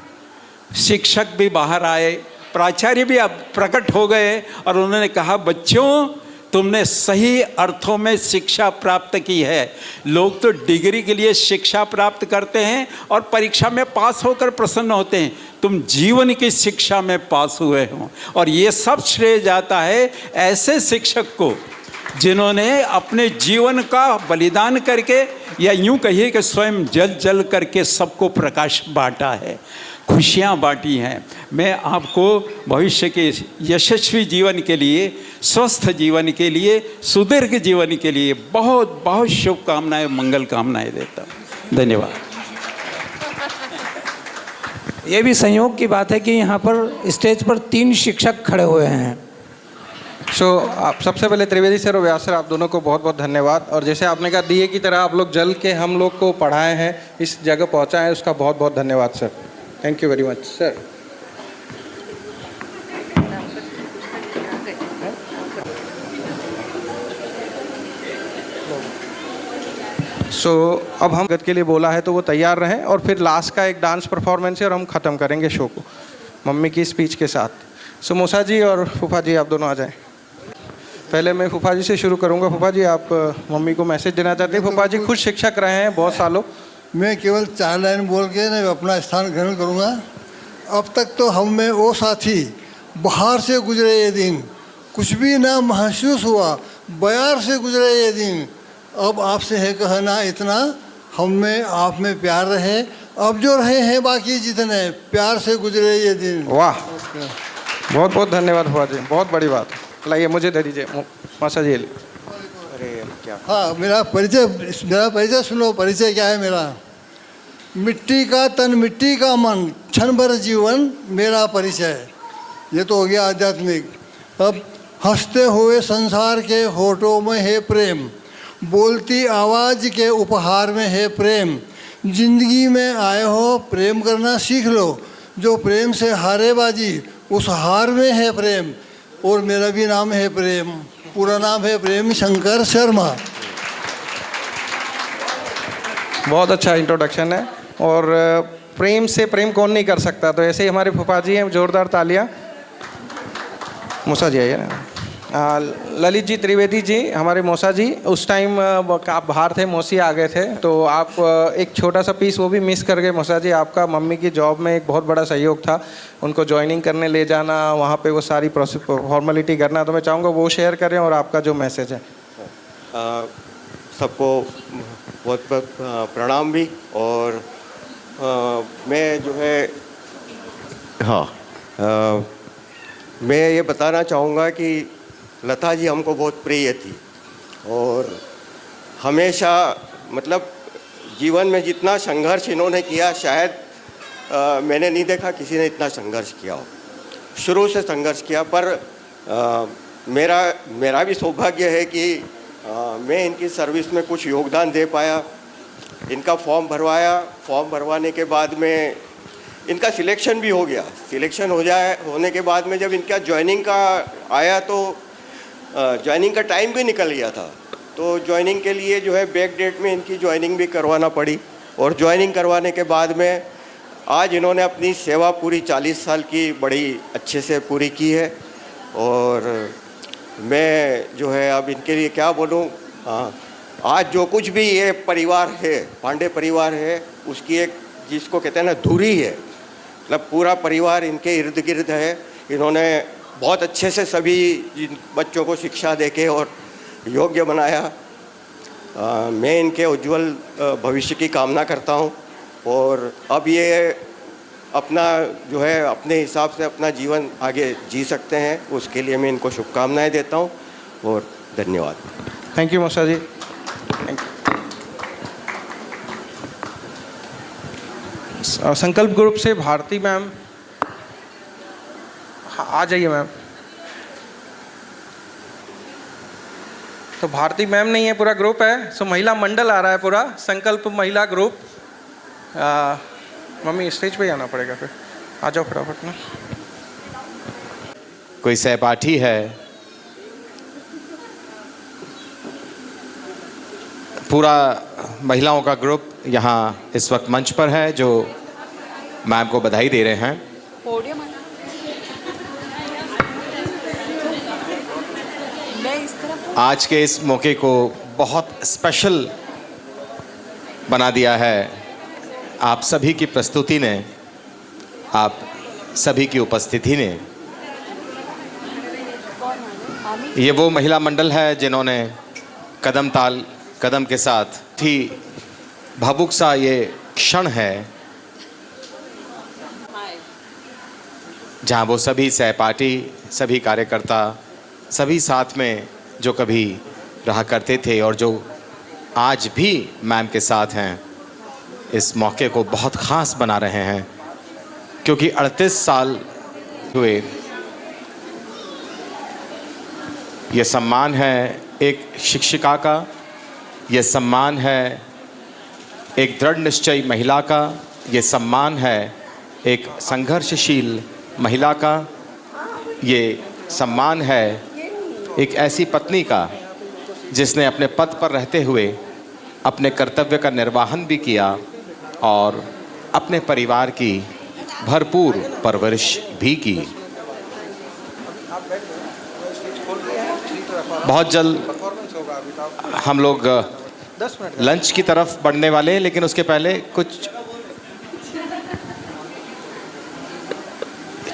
शिक्षक भी बाहर आए, प्राचार्य भी अब प्रकट हो गए और उन्होंने कहा, बच्चों तुमने सही अर्थों में शिक्षा प्राप्त की है। लोग तो डिग्री के लिए शिक्षा प्राप्त करते हैं और परीक्षा में पास होकर प्रसन्न होते हैं, तुम जीवन की शिक्षा में पास हुए हो। और ये सब श्रेय जाता है ऐसे शिक्षक को जिन्होंने अपने जीवन का बलिदान करके, या यूं कहिए कि स्वयं जल जल करके सबको प्रकाश बांटा है, खुशियाँ बांटी हैं। मैं आपको भविष्य के यशस्वी जीवन के लिए, स्वस्थ जीवन के लिए, सुदीर्घ जीवन के लिए बहुत बहुत शुभकामनाएं, मंगल कामनाएं देता हूँ। धन्यवाद।
ये भी संयोग की बात है कि यहाँ पर स्टेज पर 3 शिक्षक खड़े हुए हैं।
आप सबसे पहले त्रिवेदी सर और व्यास सर, आप दोनों को बहुत बहुत धन्यवाद। और जैसे आपने कहा दिए की तरह आप लोग जल के हम लोग को पढ़ाए हैं, इस जगह पहुँचाए हैं, उसका बहुत बहुत धन्यवाद sir. Thank you very much sir. अब हम गत के लिए बोला है तो वो तैयार रहें, और फिर लास्ट का एक डांस परफॉर्मेंस है और हम ख़त्म करेंगे शो को मम्मी की स्पीच के साथ। मौसा जी और फूफा जी आप दोनों आ जाएं। पहले मैं फूफा जी से शुरू करूंगा। फूफा जी, आप मम्मी को मैसेज देना चाहते हैं? फूफा जी खुद शिक्षक रहे हैं बहुत सालों।
मैं केवल 4 लाइन बोल के ना अपना स्थान ग्रहण करूंगा। अब तक तो हम में वो साथी बाहर से गुजरे ये दिन, कुछ भी ना महसूस हुआ, बयार से गुजरे ये दिन। अब आपसे है कहना इतना, हम में आप में प्यार रहे, अब जो रहे हैं बाकी जितने, प्यार से गुजरे ये दिन।
वाह, बहुत बहुत धन्यवाद फूफा जी, बहुत बड़ी बात। लाइए मुझे दे दीजिए मासा जी।
अरे क्या, हाँ मेरा परिचय सुनो। परिचय क्या है मेरा? मिट्टी का तन, मिट्टी का मन, क्षण भर जीवन, मेरा परिचय। ये तो हो गया आध्यात्मिक। अब हंसते हुए संसार के होठों में है प्रेम, बोलती आवाज़ के उपहार में है प्रेम। जिंदगी में आए हो प्रेम करना सीख लो, जो प्रेम से हारे बाजी उस हार में है प्रेम। और मेरा भी नाम है प्रेम, पूरा नाम है प्रेम शंकर शर्मा।
बहुत अच्छा इंट्रोडक्शन है। और प्रेम से प्रेम कौन नहीं कर सकता, तो ऐसे ही हमारे फूफा जी हैं, जोरदार तालियां। मूसा जी आइए ना। ललित जी त्रिवेदी जी, हमारे मौसा जी, उस टाइम आप बाहर थे, मौसी आ गए थे, तो आप एक छोटा सा पीस वो भी मिस कर गए मौसा जी। आपका मम्मी की जॉब में एक बहुत बड़ा सहयोग था, उनको ज्वाइनिंग करने ले जाना, वहाँ पे वो सारी प्रोसेस फॉर्मेलिटी करना, तो मैं चाहूँगा वो शेयर करें और आपका जो मैसेज है।
सबको बहुत बहुत प्रणाम भी। और मैं जो है मैं ये बताना चाहूँगा कि लता जी हमको बहुत प्रिय थी और हमेशा मतलब जीवन में जितना संघर्ष इन्होंने किया शायद मैंने नहीं देखा किसी ने इतना संघर्ष किया हो। शुरू से संघर्ष किया, पर मेरा भी सौभाग्य है कि मैं इनकी सर्विस में कुछ योगदान दे पाया। इनका फॉर्म भरवाया, फॉर्म भरवाने के बाद में इनका सिलेक्शन भी हो गया। सिलेक्शन होने के बाद में जब इनका ज्वाइनिंग का आया तो ज्वाइनिंग का टाइम भी निकल गया था, तो ज्वाइनिंग के लिए जो है बैक डेट में इनकी ज्वाइनिंग भी करवाना पड़ी। और ज्वाइनिंग करवाने के बाद में आज इन्होंने अपनी सेवा पूरी 40 साल की बड़ी अच्छे से पूरी की है। और मैं जो है अब इनके लिए क्या बोलूं, आज जो कुछ भी ये परिवार है, पांडे परिवार है, उसकी एक जिसको कहते हैं ना धुरी है, मतलब पूरा परिवार इनके इर्द गिर्द है। इन्होंने बहुत अच्छे से सभी बच्चों को शिक्षा देके और योग्य बनाया। मैं इनके उज्जवल भविष्य की कामना करता हूं। और अब ये अपना जो है अपने हिसाब से अपना जीवन आगे जी सकते हैं, उसके लिए मैं इनको शुभकामनाएं देता हूं और धन्यवाद।
थैंक यू मौसा जी। संकल्प ग्रुप से भारती मैम, आ जाइए मैम। तो भारती मैम नहीं है, पूरा ग्रुप है, सो महिला मंडल आ रहा है पूरा, संकल्प महिला ग्रुप। मम्मी स्टेज पे आना पड़ेगा, फिर आ जाओ फटाफट ना।
कोई सहपाठी है, पूरा महिलाओं का ग्रुप यहाँ इस वक्त मंच पर है जो मैम को बधाई दे रहे हैं। आज के इस मौके को बहुत स्पेशल बना दिया है आप सभी की प्रस्तुति ने, आप सभी की उपस्थिति ने। ये वो महिला मंडल है जिन्होंने कदम ताल कदम के साथ ही भावुक सा ये क्षण है जहाँ वो सभी सहपाठी, सभी कार्यकर्ता, सभी साथ में जो कभी रहा करते थे और जो आज भी मैम के साथ हैं, इस मौके को बहुत ख़ास बना रहे हैं। क्योंकि 38 साल हुए, ये सम्मान है एक शिक्षिका का, ये सम्मान है एक दृढ़ निश्चयी महिला का, ये सम्मान है एक संघर्षशील महिला का, ये सम्मान है एक ऐसी पत्नी का जिसने अपने पद पर रहते हुए अपने कर्तव्य का निर्वहन भी किया और अपने परिवार की भरपूर परवरिश भी की। बहुत जल्द हम लोग लंच की तरफ बढ़ने वाले हैं, लेकिन उसके पहले कुछ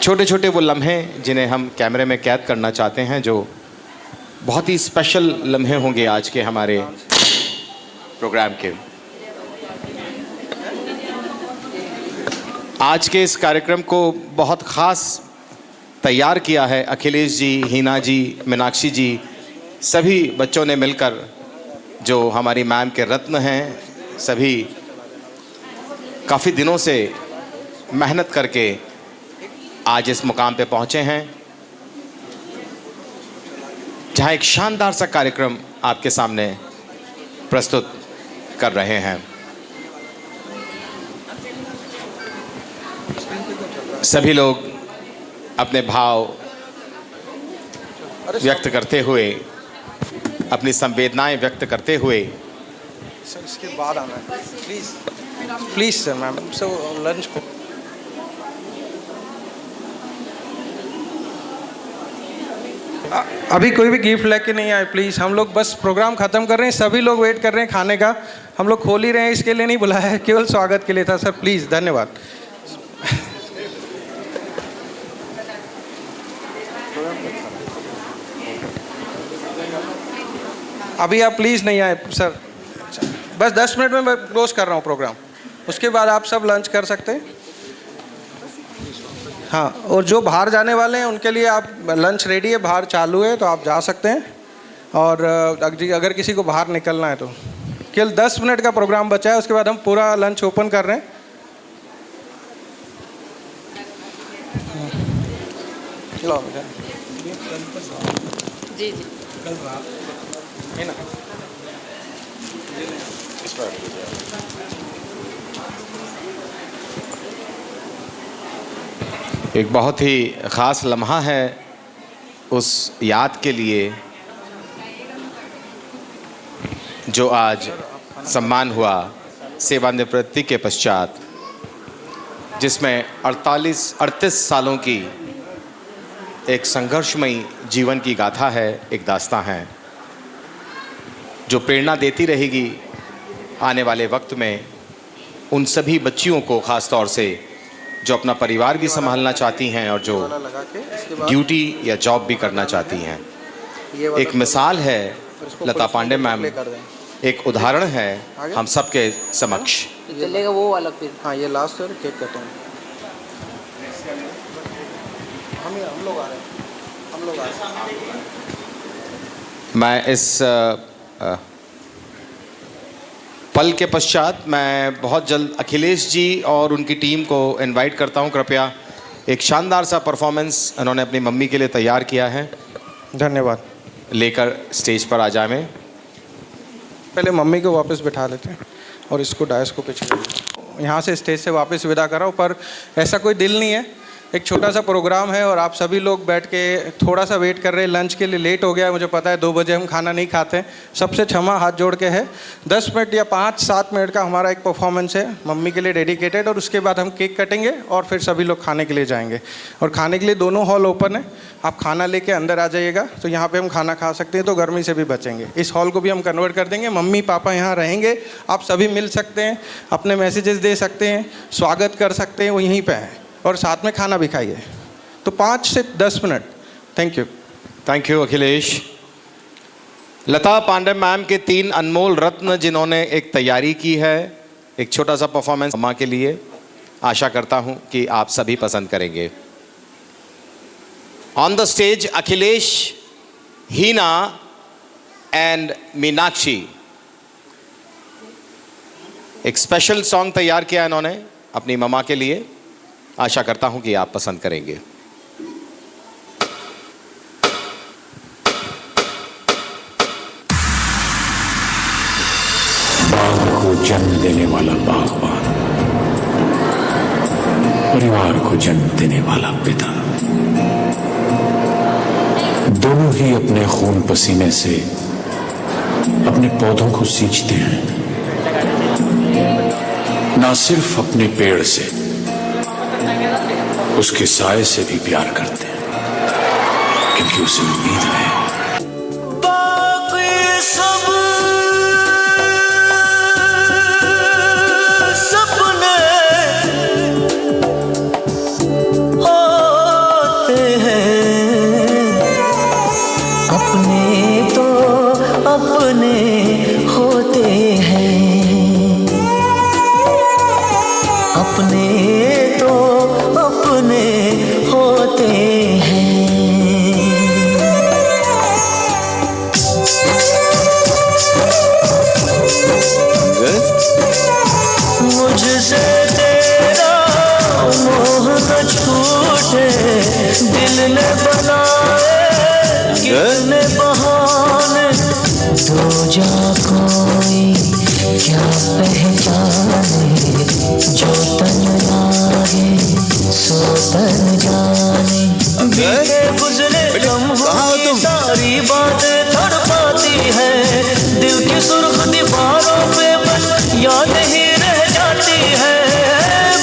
छोटे छोटे वो लम्हे जिन्हें हम कैमरे में कैद करना चाहते हैं, जो बहुत ही स्पेशल लम्हे होंगे आज के हमारे प्रोग्राम के। आज के इस कार्यक्रम को बहुत ख़ास तैयार किया है अखिलेश जी, हीना जी, मीनाक्षी जी, सभी बच्चों ने मिलकर, जो हमारी मैम के रत्न हैं। सभी काफ़ी दिनों से मेहनत करके आज इस मुकाम पे पहुँचे हैं जहाँ एक शानदार सा कार्यक्रम आपके सामने प्रस्तुत कर रहे हैं। सभी लोग अपने भाव व्यक्त करते हुए, अपनी संवेदनाएं व्यक्त करते हुए
सर इसके बाद आना है please sir ma'am. So lunch को अभी कोई भी गिफ्ट लेके नहीं आए प्लीज़। हम लोग बस प्रोग्राम ख़त्म कर रहे हैं, सभी लोग वेट कर रहे हैं खाने का। हम लोग खोल ही रहे हैं, इसके लिए नहीं बुलाया है, केवल स्वागत के लिए था सर। प्लीज़ धन्यवाद। अभी आप प्लीज़ नहीं आए सर, बस 10 मिनट में मैं क्लोज कर रहा हूँ प्रोग्राम, उसके बाद आप सब लंच कर सकते हैं। हाँ, और जो बाहर जाने वाले हैं उनके लिए आप लंच रेडी है, बाहर चालू है तो आप जा सकते हैं। और अगर किसी को बाहर निकलना है तो केवल 10 मिनट का प्रोग्राम बचा है, उसके बाद हम पूरा लंच ओपन कर रहे हैं।
जी जी
एक बहुत ही ख़ास लम्हा है उस याद के लिए जो आज सम्मान हुआ सेवानिवृत्ति के पश्चात, जिसमें 38 सालों की एक संघर्षमयी जीवन की गाथा है, एक दास्तां है जो प्रेरणा देती रहेगी आने वाले वक्त में उन सभी बच्चियों को, ख़ास तौर से जो अपना परिवार भी संभालना चाहती हैं और जो ड्यूटी या जॉब भी करना चाहती हैं। एक मिसाल है लता पांडे मैम, एक उदाहरण है हम सबके समक्ष।
चलेगा वो वाला फिर। हाँ, ये लास्ट सर केक कटूँ। हम लोग आ रहे हैं।
मैं इस पल के पश्चात मैं बहुत जल्द अखिलेश जी और उनकी टीम को इनवाइट करता हूं। कृपया एक शानदार सा परफॉर्मेंस उन्होंने अपनी मम्मी के लिए तैयार किया है,
धन्यवाद,
लेकर स्टेज पर आ जाएं।
पहले मम्मी को वापस बिठा लेते हैं और इसको डायस को पीछे यहाँ से स्टेज से वापस विदा कर रहा हूँ। पर ऐसा कोई दिल नहीं है, एक छोटा सा प्रोग्राम है और आप सभी लोग बैठ के थोड़ा सा वेट कर रहे हैं। लंच के लिए लेट हो गया है, मुझे पता है 2 बजे हम खाना नहीं खाते हैं, सबसे क्षमा हाथ जोड़ के है। 10 मिनट या 5-7 मिनट का हमारा एक परफॉर्मेंस है मम्मी के लिए डेडिकेटेड, और उसके बाद हम केक कटेंगे और फिर सभी लोग खाने के लिए जाएंगे। और खाने के लिए दोनों हॉल ओपन है, आप खाना लेके अंदर आ जाइएगा, तो यहाँ पे हम खाना खा सकते हैं, तो गर्मी से भी बचेंगे। इस हॉल को भी हम कन्वर्ट कर देंगे, मम्मी पापा यहाँ रहेंगे, आप सभी मिल सकते हैं, अपने मैसेजेस दे सकते हैं, स्वागत कर सकते हैं, वो यहीं पे है, और साथ में खाना भी खाइए। तो 5 से 10 minute. Thank you
Akhilesh. Lata Pandey ma'am के 3 अनमोल रत्न जिन्होंने एक तैयारी की है, एक छोटा सा परफॉर्मेंस अम्मा के लिए, आशा करता हूं कि आप सभी पसंद करेंगे। On the stage Akhilesh, Heena and Meenakshi. एक स्पेशल सॉन्ग तैयार किया इन्होंने अपनी मम्मा के लिए, आशा करता हूं कि आप पसंद करेंगे।
बाग को जन्म देने वाला बागबान, परिवार को जन्म देने वाला पिता, दोनों ही अपने खून पसीने से अपने पौधों को सींचते हैं, ना सिर्फ अपने पेड़ से, उसके साए से भी प्यार करते हैं, क्योंकि उसे उम्मीद है। बाकी सब सपने होते हैं, अपने तो अपने होते हैं, अपने तो अपने होते हैं। मुझसे तेरा मोह न छूटे, दिल ने बनाए कितने बहाने, तो जा कोई
क्या पहचाने जो तन लागे सो तन जाने। बीते गुजरे लम्हों की सारी बातें तड़पाती है, दिल की सुर्ख दीवारों पे बस याद ही रह जाती है।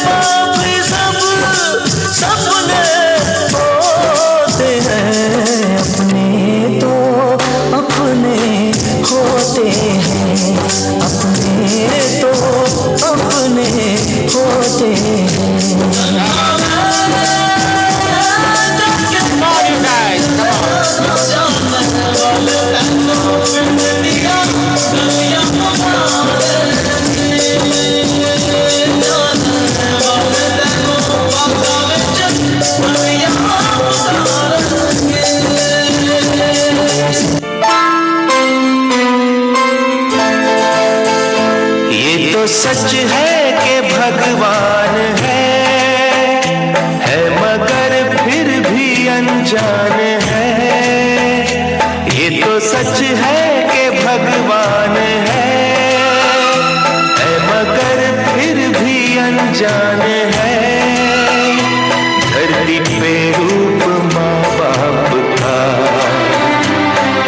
बाकी सब सपने होते हैं, अपने तो अपने होते हैं, अपने तो अपने होते हैं। ये तो सच है कि भगवान है मगर फिर भी अनजान है। ये तो सच है कि भगवान है मगर फिर भी अनजान है। धरती पे रूप माँ बाप का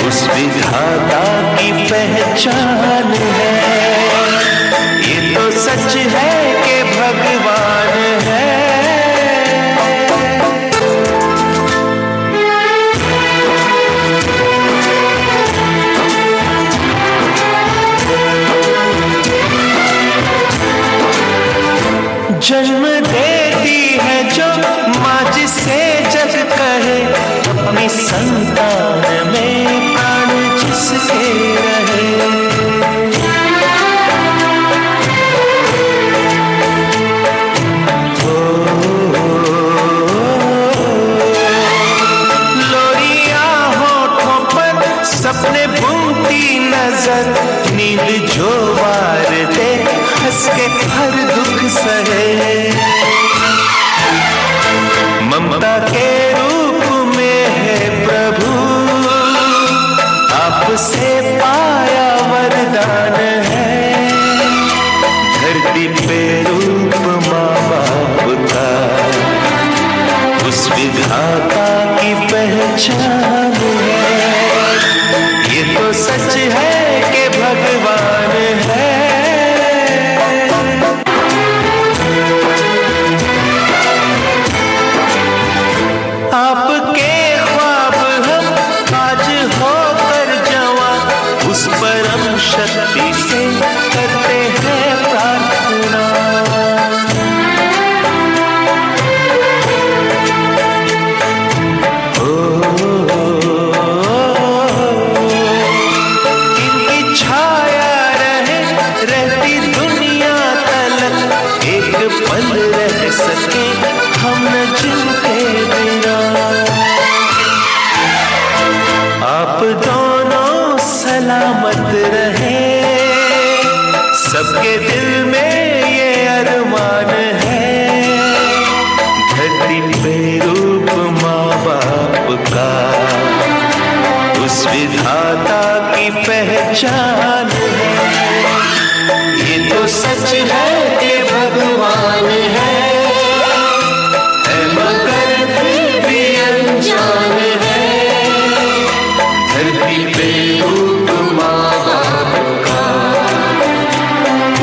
उस विधाता की पहचान है। ये तो सच है कि भगवान है। जन्म देती है जो माँ जिसे जग कहे, अपनी संतान में प्राण जिसके रहे। लोरिया होठों पर सपने बुनती नजर, नींद जो वार दे हंस के हर दुख सहे। ममता के रूप में है प्रभु आपसे पाया वरदान है। धरती पे रूप माँ बाप का उस विधाता की पहचान है। ये तो सच है कि भगवान है। आपके ख्वाब हम आज होकर जवां, उस परम शक्ति से करते हैं प्रार्थना। इनकी छाया रहे रहती दुनिया तलक, एक पल रह सके हम न जिनके बिना। आप दोनों सलामत रहे, सबके दिल में ये अरमान है। धरती पे रूप माँ बाप का उस विधाता की पहचान है। ये तो सच है कि भगवान है मगर फिर भी अनजान है। धरती पे रूप माँ बाप का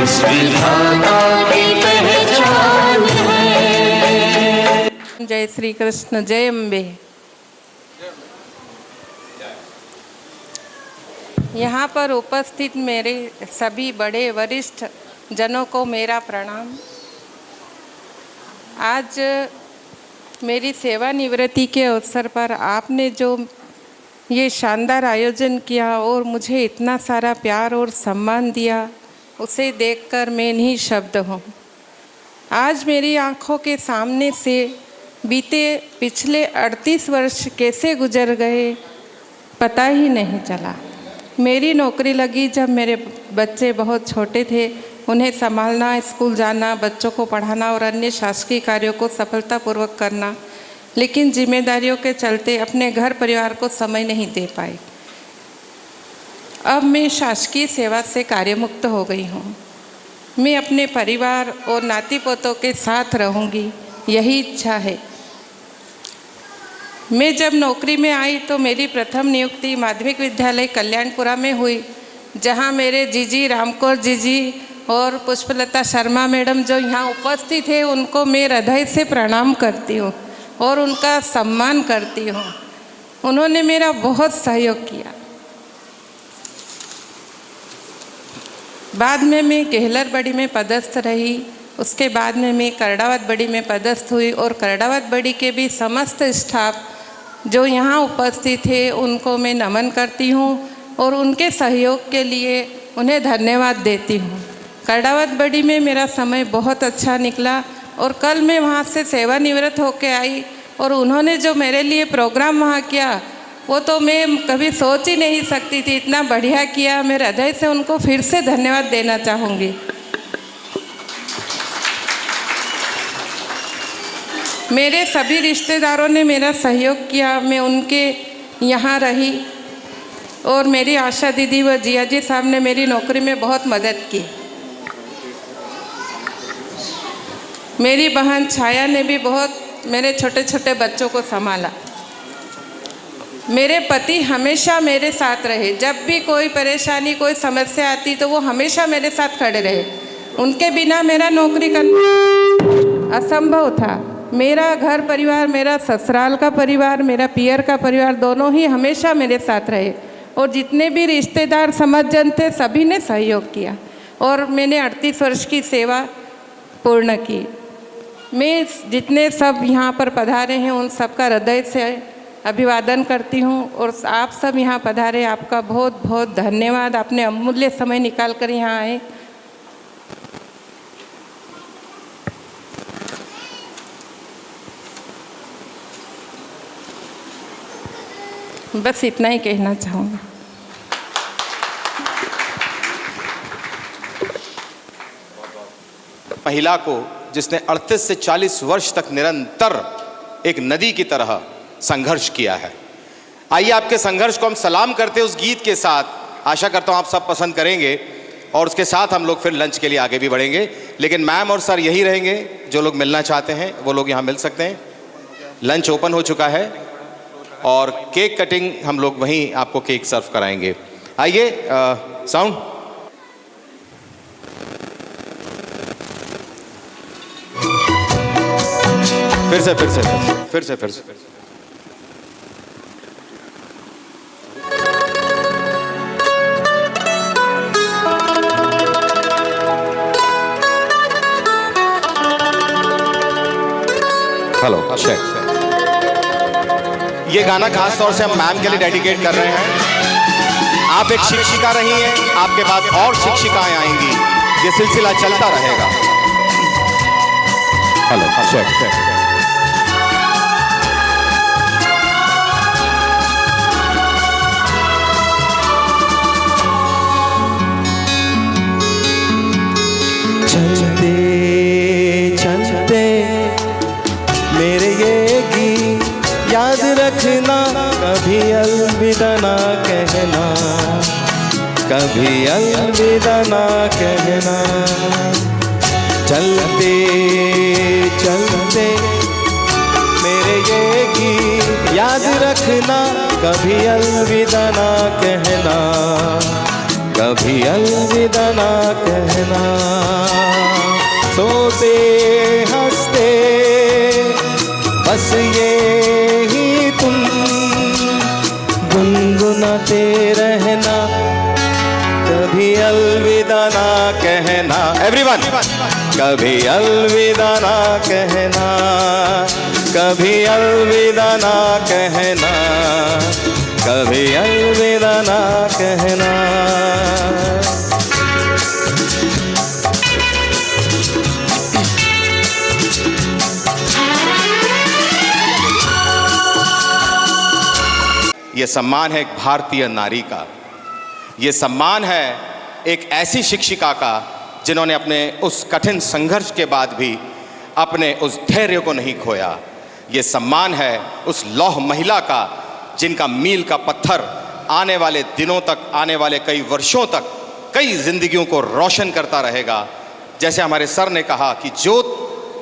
उस विधाता की पहचान है।
जय श्री कृष्ण, जय अम्बे। यहाँ पर उपस्थित मेरे सभी बड़े वरिष्ठ जनों को मेरा प्रणाम। आज मेरी सेवानिवृत्ति के अवसर पर आपने जो ये शानदार आयोजन किया और मुझे इतना सारा प्यार और सम्मान दिया, उसे देखकर मैं नहीं शब्द हूँ। आज मेरी आँखों के सामने से बीते पिछले 38 वर्ष कैसे गुजर गए पता ही नहीं चला। मेरी नौकरी लगी जब मेरे बच्चे बहुत छोटे थे। उन्हें संभालना, स्कूल जाना, बच्चों को पढ़ाना और अन्य शासकीय कार्यों को सफलतापूर्वक करना, लेकिन जिम्मेदारियों के चलते अपने घर परिवार को समय नहीं दे पाई। अब मैं शासकीय सेवा से कार्यमुक्त हो गई हूँ। मैं अपने परिवार और नाती पोतों के साथ रहूँगी, यही इच्छा है। मैं जब नौकरी में आई तो मेरी प्रथम नियुक्ति माध्यमिक विद्यालय कल्याणपुरा में हुई, जहाँ मेरे जीजी रामकौर जीजी और पुष्पलता शर्मा मैडम जो यहाँ उपस्थित है, उनको मैं हृदय से प्रणाम करती हूँ और उनका सम्मान करती हूँ। उन्होंने मेरा बहुत सहयोग किया। बाद में मैं केहलर बड़ी में पदस्थ रही। उसके बाद में मैं करड़ावत बड़ी में पदस्थ हुई और करड़ावत बड़ी के भी समस्त स्टाफ जो यहाँ उपस्थित थे उनको मैं नमन करती हूँ और उनके सहयोग के लिए उन्हें धन्यवाद देती हूँ। करड़ावत बड़ी में मेरा समय बहुत अच्छा निकला और कल मैं वहाँ से सेवानिवृत्त होकर आई और उन्होंने जो मेरे लिए प्रोग्राम वहाँ किया वो तो मैं कभी सोच ही नहीं सकती थी, इतना बढ़िया किया। मैं हृदय से उनको फिर से धन्यवाद देना चाहूँगी। मेरे सभी रिश्तेदारों ने मेरा सहयोग किया, मैं उनके यहाँ रही और मेरी आशा दीदी व जिया जी साहब ने मेरी नौकरी में बहुत मदद की। मेरी बहन छाया ने भी बहुत मेरे छोटे छोटे बच्चों को संभाला। मेरे पति हमेशा मेरे साथ रहे, जब भी कोई परेशानी कोई समस्या आती तो वो हमेशा मेरे साथ खड़े रहे। उनके बिना मेरा नौकरी करना असंभव था। मेरा घर परिवार, मेरा ससुराल का परिवार, मेरा पियर का परिवार दोनों ही हमेशा मेरे साथ रहे और जितने भी रिश्तेदार समाजजन थे सभी ने सहयोग किया और मैंने 38 वर्ष की सेवा पूर्ण की। मैं जितने सब यहाँ पर पधारे हैं उन सबका हृदय से अभिवादन करती हूँ और आप सब यहाँ पधारे, आपका बहुत बहुत धन्यवाद। आपने अमूल्य समय निकाल कर यहाँ आए। बस इतना ही कहना चाहूँगा।
महिला को जिसने 38 से 40 वर्ष तक निरंतर एक नदी की तरह संघर्ष किया है। आइए आपके संघर्ष को हम सलाम करते हैं उस गीत के साथ। आशा करता हूँ आप सब पसंद करेंगे और उसके साथ हम लोग फिर लंच के लिए आगे भी बढ़ेंगे। लेकिन मैम और सर यही रहेंगे, जो लोग मिलना चाहते हैं वो लोग यहाँ मिल सकते हैं। लंच ओपन हो चुका है और केक कटिंग हम लोग वहीं आपको केक सर्व कराएंगे। आइए साउंड। फिर से हेलो चेक। ये गाना खास तौर से हम मैम के लिए डेडिकेट कर रहे हैं। आप एक शिक्षिका रही हैं, आपके बाद और शिक्षिकाएं आएंगी, ये सिलसिला चलता रहेगा। Hello check.
चलते चलते मेरे ये गीत याद रखना, कभी अलविदा ना कहना, कभी अलविदा ना कहना। चलते चलते मेरे ये गीत याद रखना, कभी अलविदा ना कहना, कभी अलविदा ना कहना। सोते हंसते बस ये ही तुम गुनगुनाते रहना, कभी अलविदा ना कहना। एवरीवन, कभी अलविदा ना कहना, कभी अलविदा ना कहना, कभी अलविदा ना कहना।
ये सम्मान है एक भारतीय नारी का, ये सम्मान है एक ऐसी शिक्षिका का जिन्होंने अपने उस कठिन संघर्ष के बाद भी अपने उस धैर्य को नहीं खोया। ये सम्मान है उस लौह महिला का जिनका मील का पत्थर आने वाले दिनों तक, आने वाले कई वर्षों तक कई जिंदगियों को रोशन करता रहेगा। जैसे हमारे सर ने कहा कि ज्योत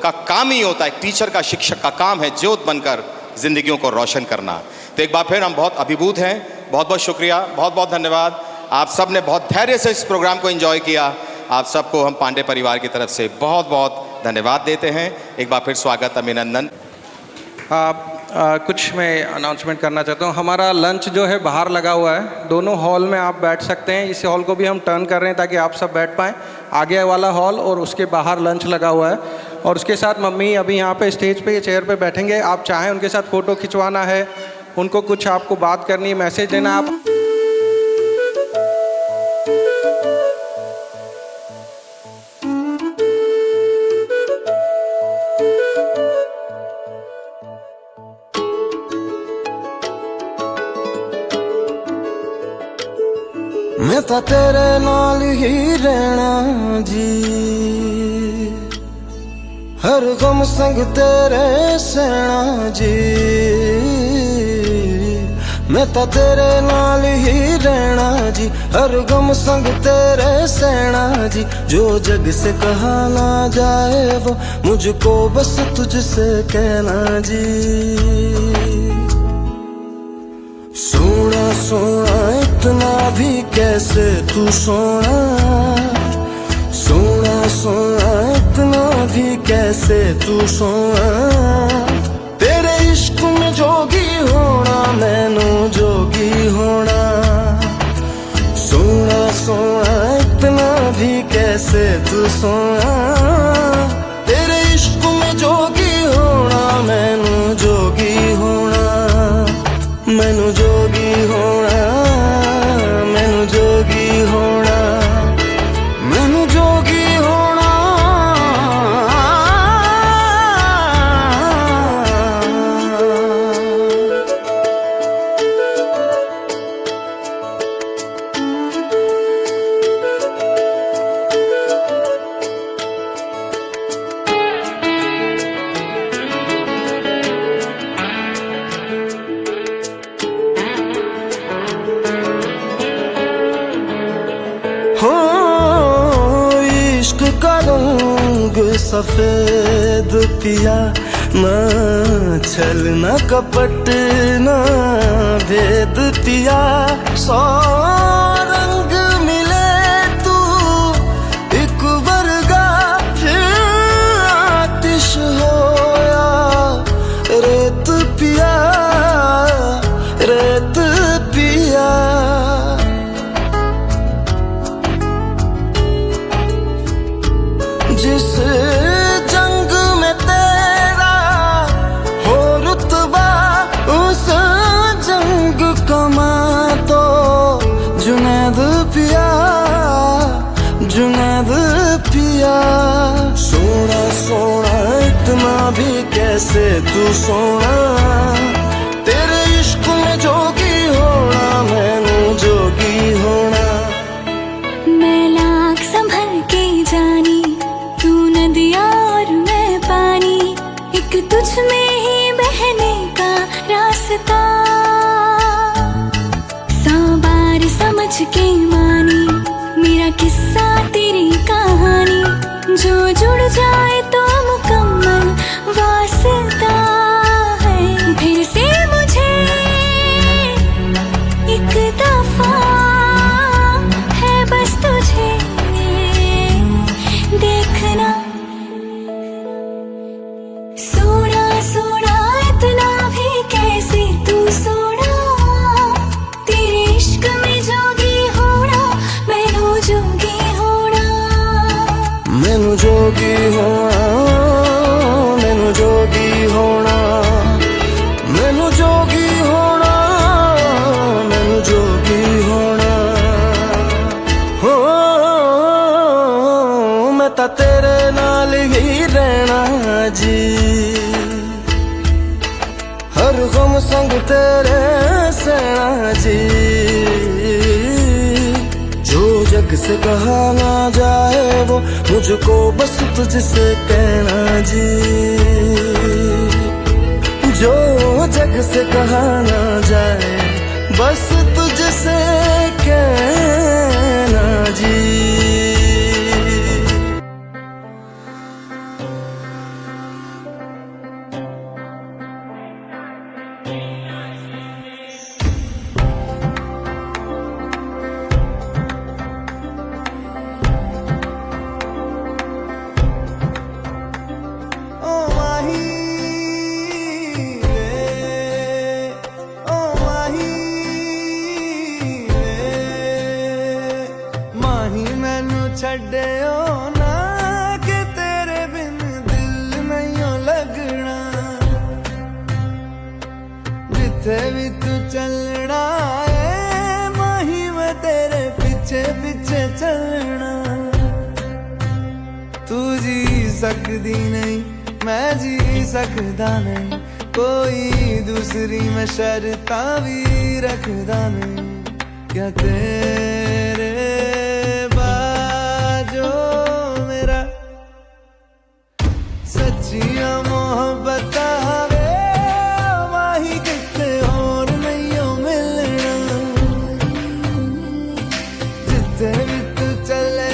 का काम ही होता है, टीचर का, शिक्षक का काम है ज्योत बनकर जिंदगियों को रोशन करना। तो एक बार फिर हम बहुत अभिभूत हैं, बहुत बहुत शुक्रिया, बहुत बहुत धन्यवाद। आप सब ने बहुत धैर्य से इस प्रोग्राम को एंजॉय किया। आप सबको हम पांडे परिवार की तरफ से बहुत बहुत धन्यवाद देते हैं। एक बार फिर स्वागत, अभिनंदन।
कुछ मैं अनाउंसमेंट करना चाहता हूँ। हमारा लंच जो है बाहर लगा हुआ है, दोनों हॉल में आप बैठ सकते हैं। इस हॉल को भी हम टर्न कर रहे हैं ताकि आप सब बैठ पाएँ। आगे वाला हॉल और उसके बाहर लंच लगा हुआ है। और उसके साथ मम्मी अभी यहाँ पे स्टेज पे चेयर पे बैठेंगे। आप चाहें उनके साथ फ़ोटो खिंचवाना है, उनको कुछ आपको बात करनी है, मैसेज देना, आप
मैं तो तेरे नाल ही रहना जी, हर गम संग तेरे सहना जी। मैं तो तेरे नाल ही रहना जी, हर गम संग तेरे सहना जी। जो जग से कहा ना जाए वो मुझको बस तुझसे कहना जी। सोना सोना इतना भी कैसे तू सोना, सोना सोना इतना भी कैसे तू सोना। तेरे इश्क में जोगी होना, मैनू जोगी होना। सोना सोना इतना भी कैसे तू सोना। तेरे इश्क में जोगी होना, मैनू जोगी होना। मैनू जोगी होना, मैनू जोगी होना, मैनू जोगी होना। सफेद पिया ना छल ना कपट ना भेद पिया। सौ रंग मिले तू एक वर्गा, फिर आतिश होया रेत पिया, रेत पिया। जिस जंग में तेरा हो रुतबा, उस जंग कमा तो जुनैद पिया, जुनैद पिया। सोना सोना इतना भी कैसे तू सोना। तेरे इश्क में जोगी होना, मैनू जोगी होना।
मैं लाख संभल के जानी, तू नदिया और मैं पानी, एक तुझ में ही बहने का रास्ता। 100 बार समझ के मानी मेरा किस्सा तेरी कहानी। जो जुड़ जाए तो मुकम्मल वास्ता है। फिर से मुझे एक दफा है बस तुझे देखना। सोना सोना इतना भी कैसे तू सोना। तेरे इश्क में जोगी होना, मैनू जोगी होना।
मैनू जोगी होना, मैनू जोगी होना। मैनू जोगी होना, मैनू जोगी होना। हो मैं तो तेरे नाल ही रहना जी, हर गम संग तेरे सहना जी। जो जग से कहा ना जाए वो मुझको बस तुझसे कहना जी। जो जग से कहा ना जाए बस तुझसे कहना जी। छड्डियो ना कि तेरे बिन दिल नहीं लगना, जिथे भी तू चलना है माही मैं तेरे पीछे पीछे चलना। तू जी सकदी नहीं मैं जी सकदा नहीं, कोई दूसरी मैं शर्तां भी रखदा नहीं। क्या तेरे मेरा सच्चिया मोहब्बत वे माही किते और नहीं हो मिलना, जिथे भी तू चले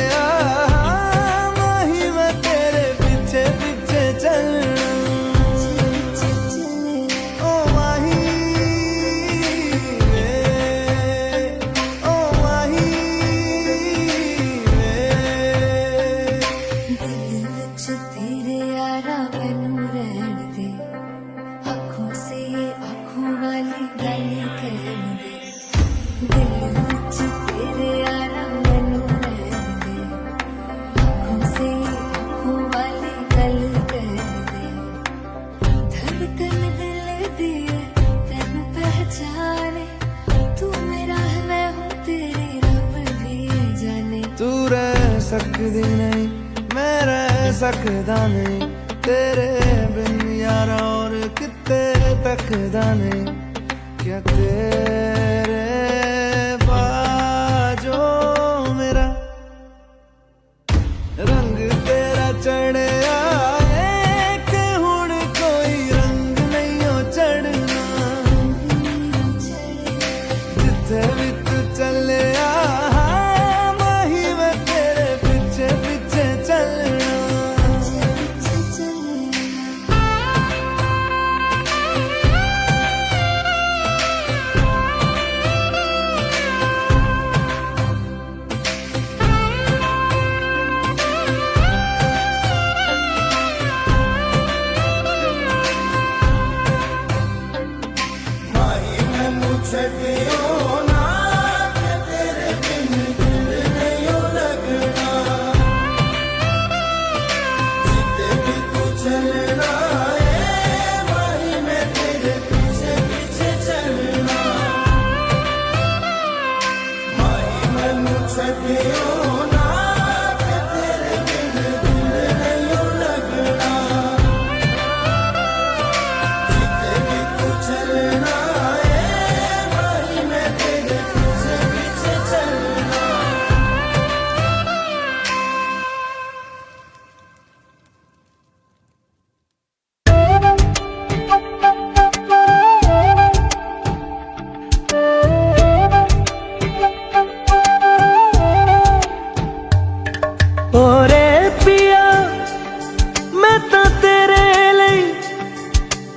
माही मैं तेरे पीछे पीछे चलना। ओ माही ओ माही
तेरे यारा मैनू रहन दे, आँखों से आँखों वाली गल कहन दे। दिल विच तेरे यारा मैनू रहन दे, आँखों से आँखों वाली गल कहन दे। धड़कन दिल दी है तेनू पहचाने, तू मेरा है मैं हूँ तेरी रब भी जाने।
तू रह सकदी नहीं मैं रह सकदा नहीं, तेरे बिन यारा और किते तकदा नहीं। क्या तेरे बाजो मेरा रंग तेरा चढ़िया है कि हुण कोई रंग नहीं हो चढ़ना, जिथे भी तू चले माही मैं तेरे पीछे पीछे चलना। माही मैनू छड्डियो ना कि तेरे बिन दिल नहीं हो लगना, जिथे भी तू चलना है माही मैं तेरे पीछे पीछे चलना। माही मैनू छड्डियो ना कि तेरे बिन दिल नहीं हो लगना, जिथे भी तू चलना है माही मैं तेरे पीछे पीछे चलना। ओरे पिया मैं तो तेरे लिए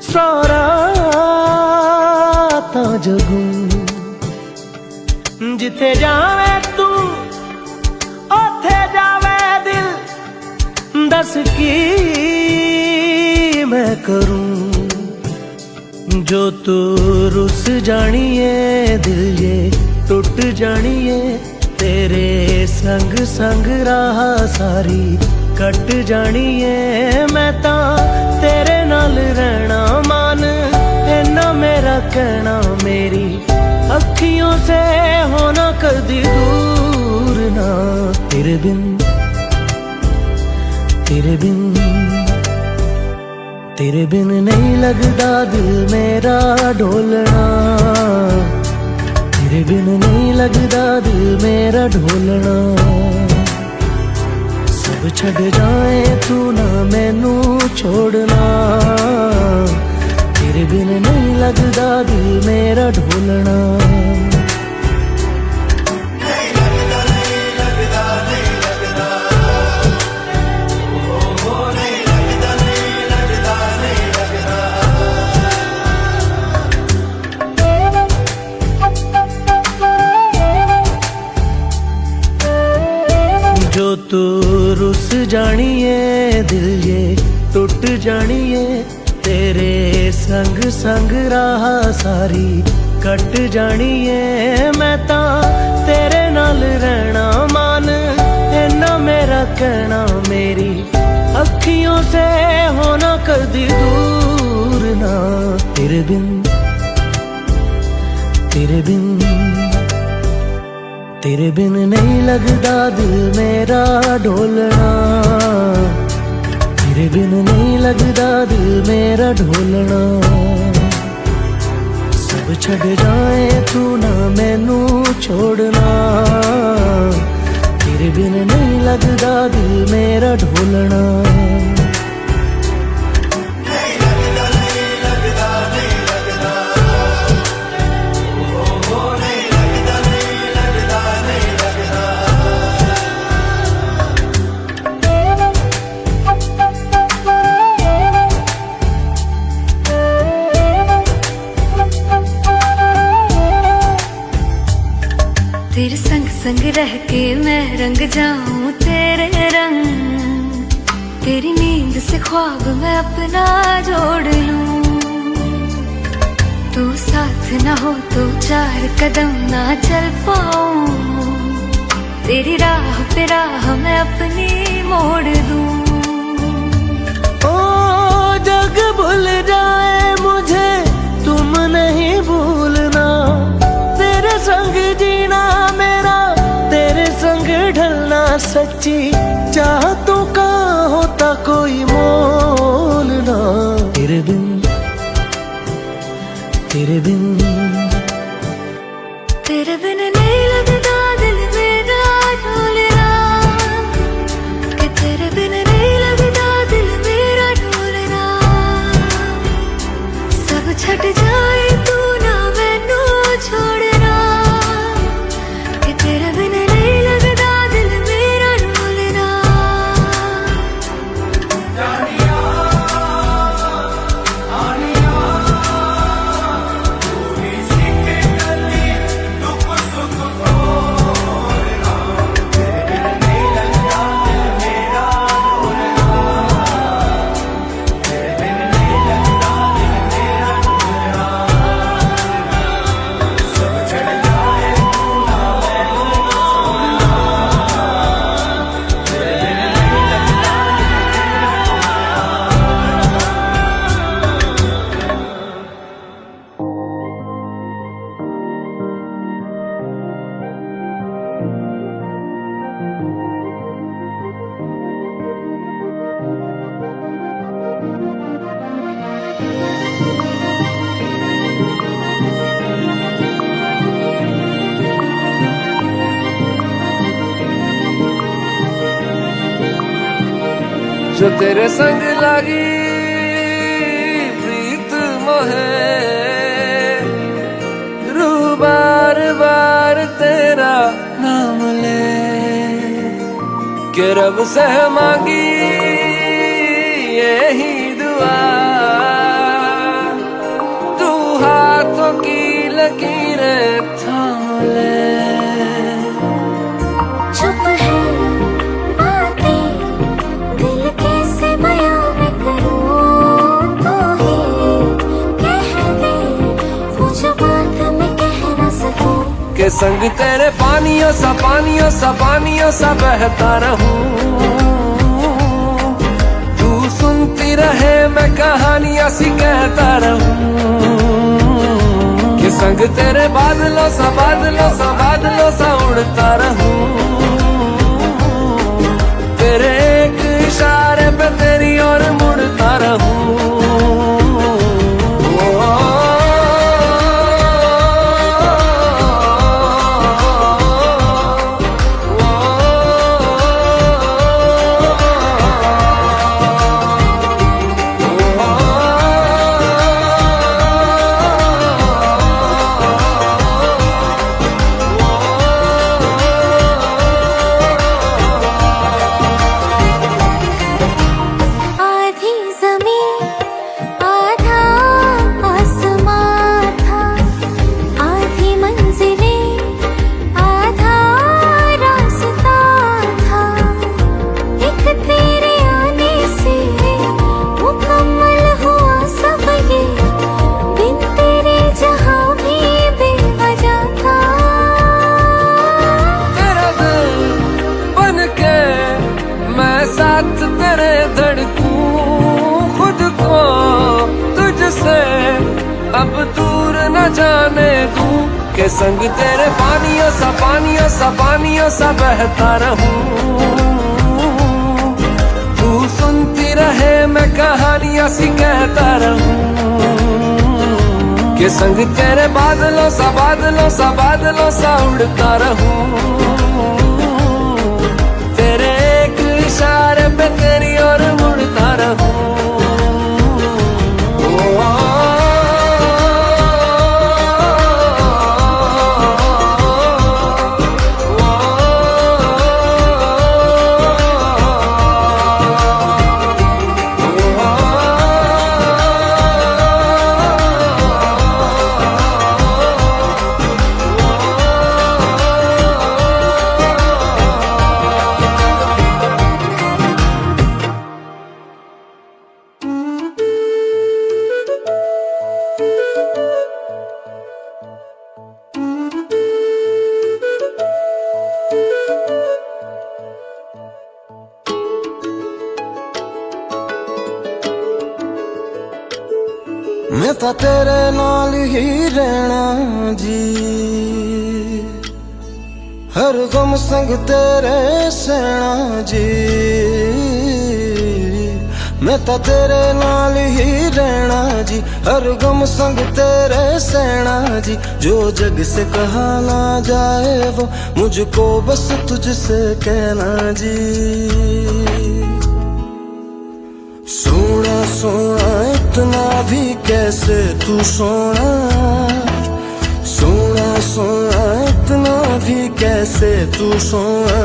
सारा ता जगू, जिथे जावे तू ओथे जावे दिल, दस की मैं करूं। जो तू रुस जानिए दिल ये टूट जानिए, तेरे संग संग राह सारी कट जानिए। मैं ता तेरे नाल रहना मान इन्ना मेरा कहना, मेरी अखियों से होना कदी दूर ना। तेरे बिन तेरे बिन तेरे बिन नहीं लगदा दिल मेरा ढोलना, तेरे बिन नहीं लगदा दिल मेरा ढोलना। सब छड़ जाए तू ना मैनू छोड़ना, तेरे बिन नहीं लगदा दिल मेरा ढोलना।
जानिए दिल ये टुट जानिए तेरे संग संग राह सारी कट जानिए मैं ता तेरे नाल रहना मान इन्ना मेरा कहना मेरी अखियों से होना कदी दूर ना तेरे बिन नहीं लगदा दिल मेरा ढोलना तेरे बिन नहीं लगदा दिल मेरा ढोलना सब छड़ जाए तू ना मैनू छोड़ना तेरे बिन नहीं लगदा दिल मेरा ढोलना
तेरे संग संग रह के मैं रंग जाऊं तेरे रंग तेरी नींद से ख्वाब मैं अपना जोड़ लूं तू साथ ना हो तो 4 कदम ना चल पाऊं तेरी राह पे राह मैं अपनी मोड़ दूं
ओ जग भूल जाए मुझे तुम नहीं भूलना तेरे संग जीना मेरा तेरे संग ढलना सच्ची चाहतों का होता कोई मोल ना तेरे बिन नहीं लगदा दिल मेरा ढोलना कि तेरे बिन नहीं लगदा दिल मेरा ढोलना सब छट जाए तू ना मैनू छोड़ना कि तेरे बिन नहीं लगदा दिल मेरा ढोलना
जो तेरे संग लागी प्रीत मोहे रूह बार बार तेरा नाम ले के रब से मांगी यही दुआ तू हाथों की लकीरें थाम ले
चुप है बातें दिल कैसे बयां मैं करूं तो ही कह दे वो जो बात मैं कह न सकूं
के संग तेरे पानियों सा बहता रहूं तू सुनती रहे मैं कहानियां सी कहता रहूं के संग तेरे बादलों सा उड़ता रहूं तेरे एक इशारे पे तेरी ओर मुड़ता रहूं
आधी ज़मीं
जाने दूं के संग तेरे पानियों सा बहता रहूं। तू सुनती रहे मैं कहानियां सी कहता रहूं के संग तेरे बादलों सा उड़ता रहूं। तेरे एक इशारे पे तेरी ओर मुड़ता रहूं। मैं तो तेरे नाल ही रहना जी, हर गम संग तेरे सहना जी। मैं तो तेरे नाल ही रहना जी, हर गम संग तेरे सहना जी। जो जग से कहा ना जाए वो मुझको बस तुझसे कहना जी। सोना सोना इतना भी कैसे तू सोना, सोना सोना इतना भी कैसे तू सोना।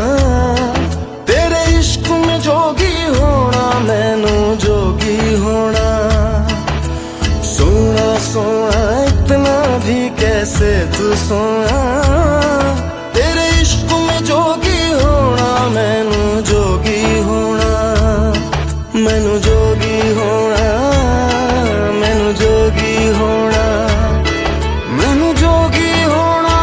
तेरे इश्क में जोगी होना मैनू जोगी होना। सोना सोना इतना भी कैसे तू सोना। तेरे इश्क में जोगी होना मैनू जोगी होना। मैनू जोगी होना, मैनू जोगी होना, मैनू जोगी होना।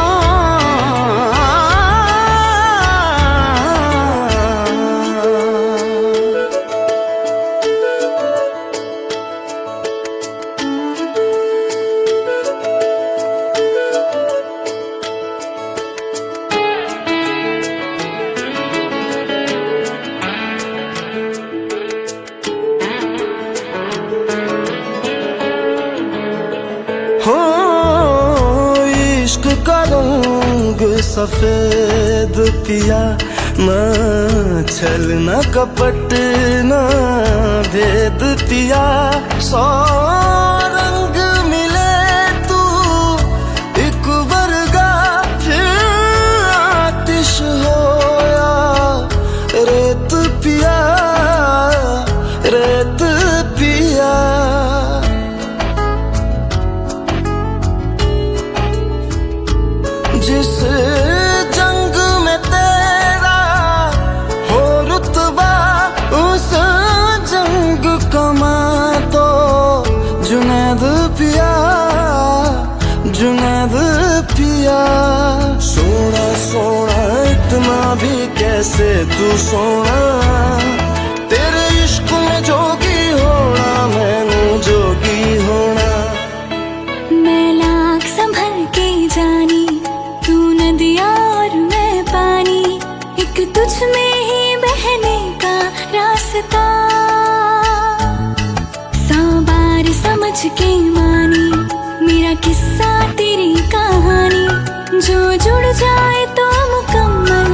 हो इश्क का रंग सफेद पिया, ना छल ना कपट ना भेद पिया। सौ रंग मिले तू एक वर्गा, फिर आतिश होया रेत पिया, रेत पिया। जिस जंग में तेरा हो रुतबा, उस जंग कमा तो जुनैद पिया, जुनैद पिया। सोना सोना इतना भी कैसे तू सोना। तेरे इश्क में जोगी होना मैनू जोगी होना।
मैं लाख संभल के जानी, तू नदिया और मैं पानी। एक तुझ में ही बहने का रास्ता, 100 बार समझ के मानी मेरा किस्सा तेरी कहानी। जो जुड़ जाए तो मुकम्मल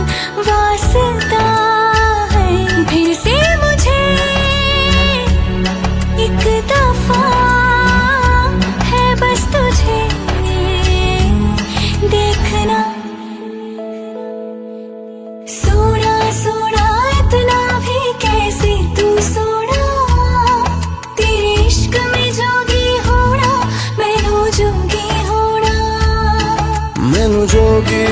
वास्ता है। फिर से मुझे एक दफा है बस तुझे देखना। सोना सोना इतना भी कैसे तू सोना। तेरे इश्क में जोगी होना मैनू जोगी होना।
मैनू जोगी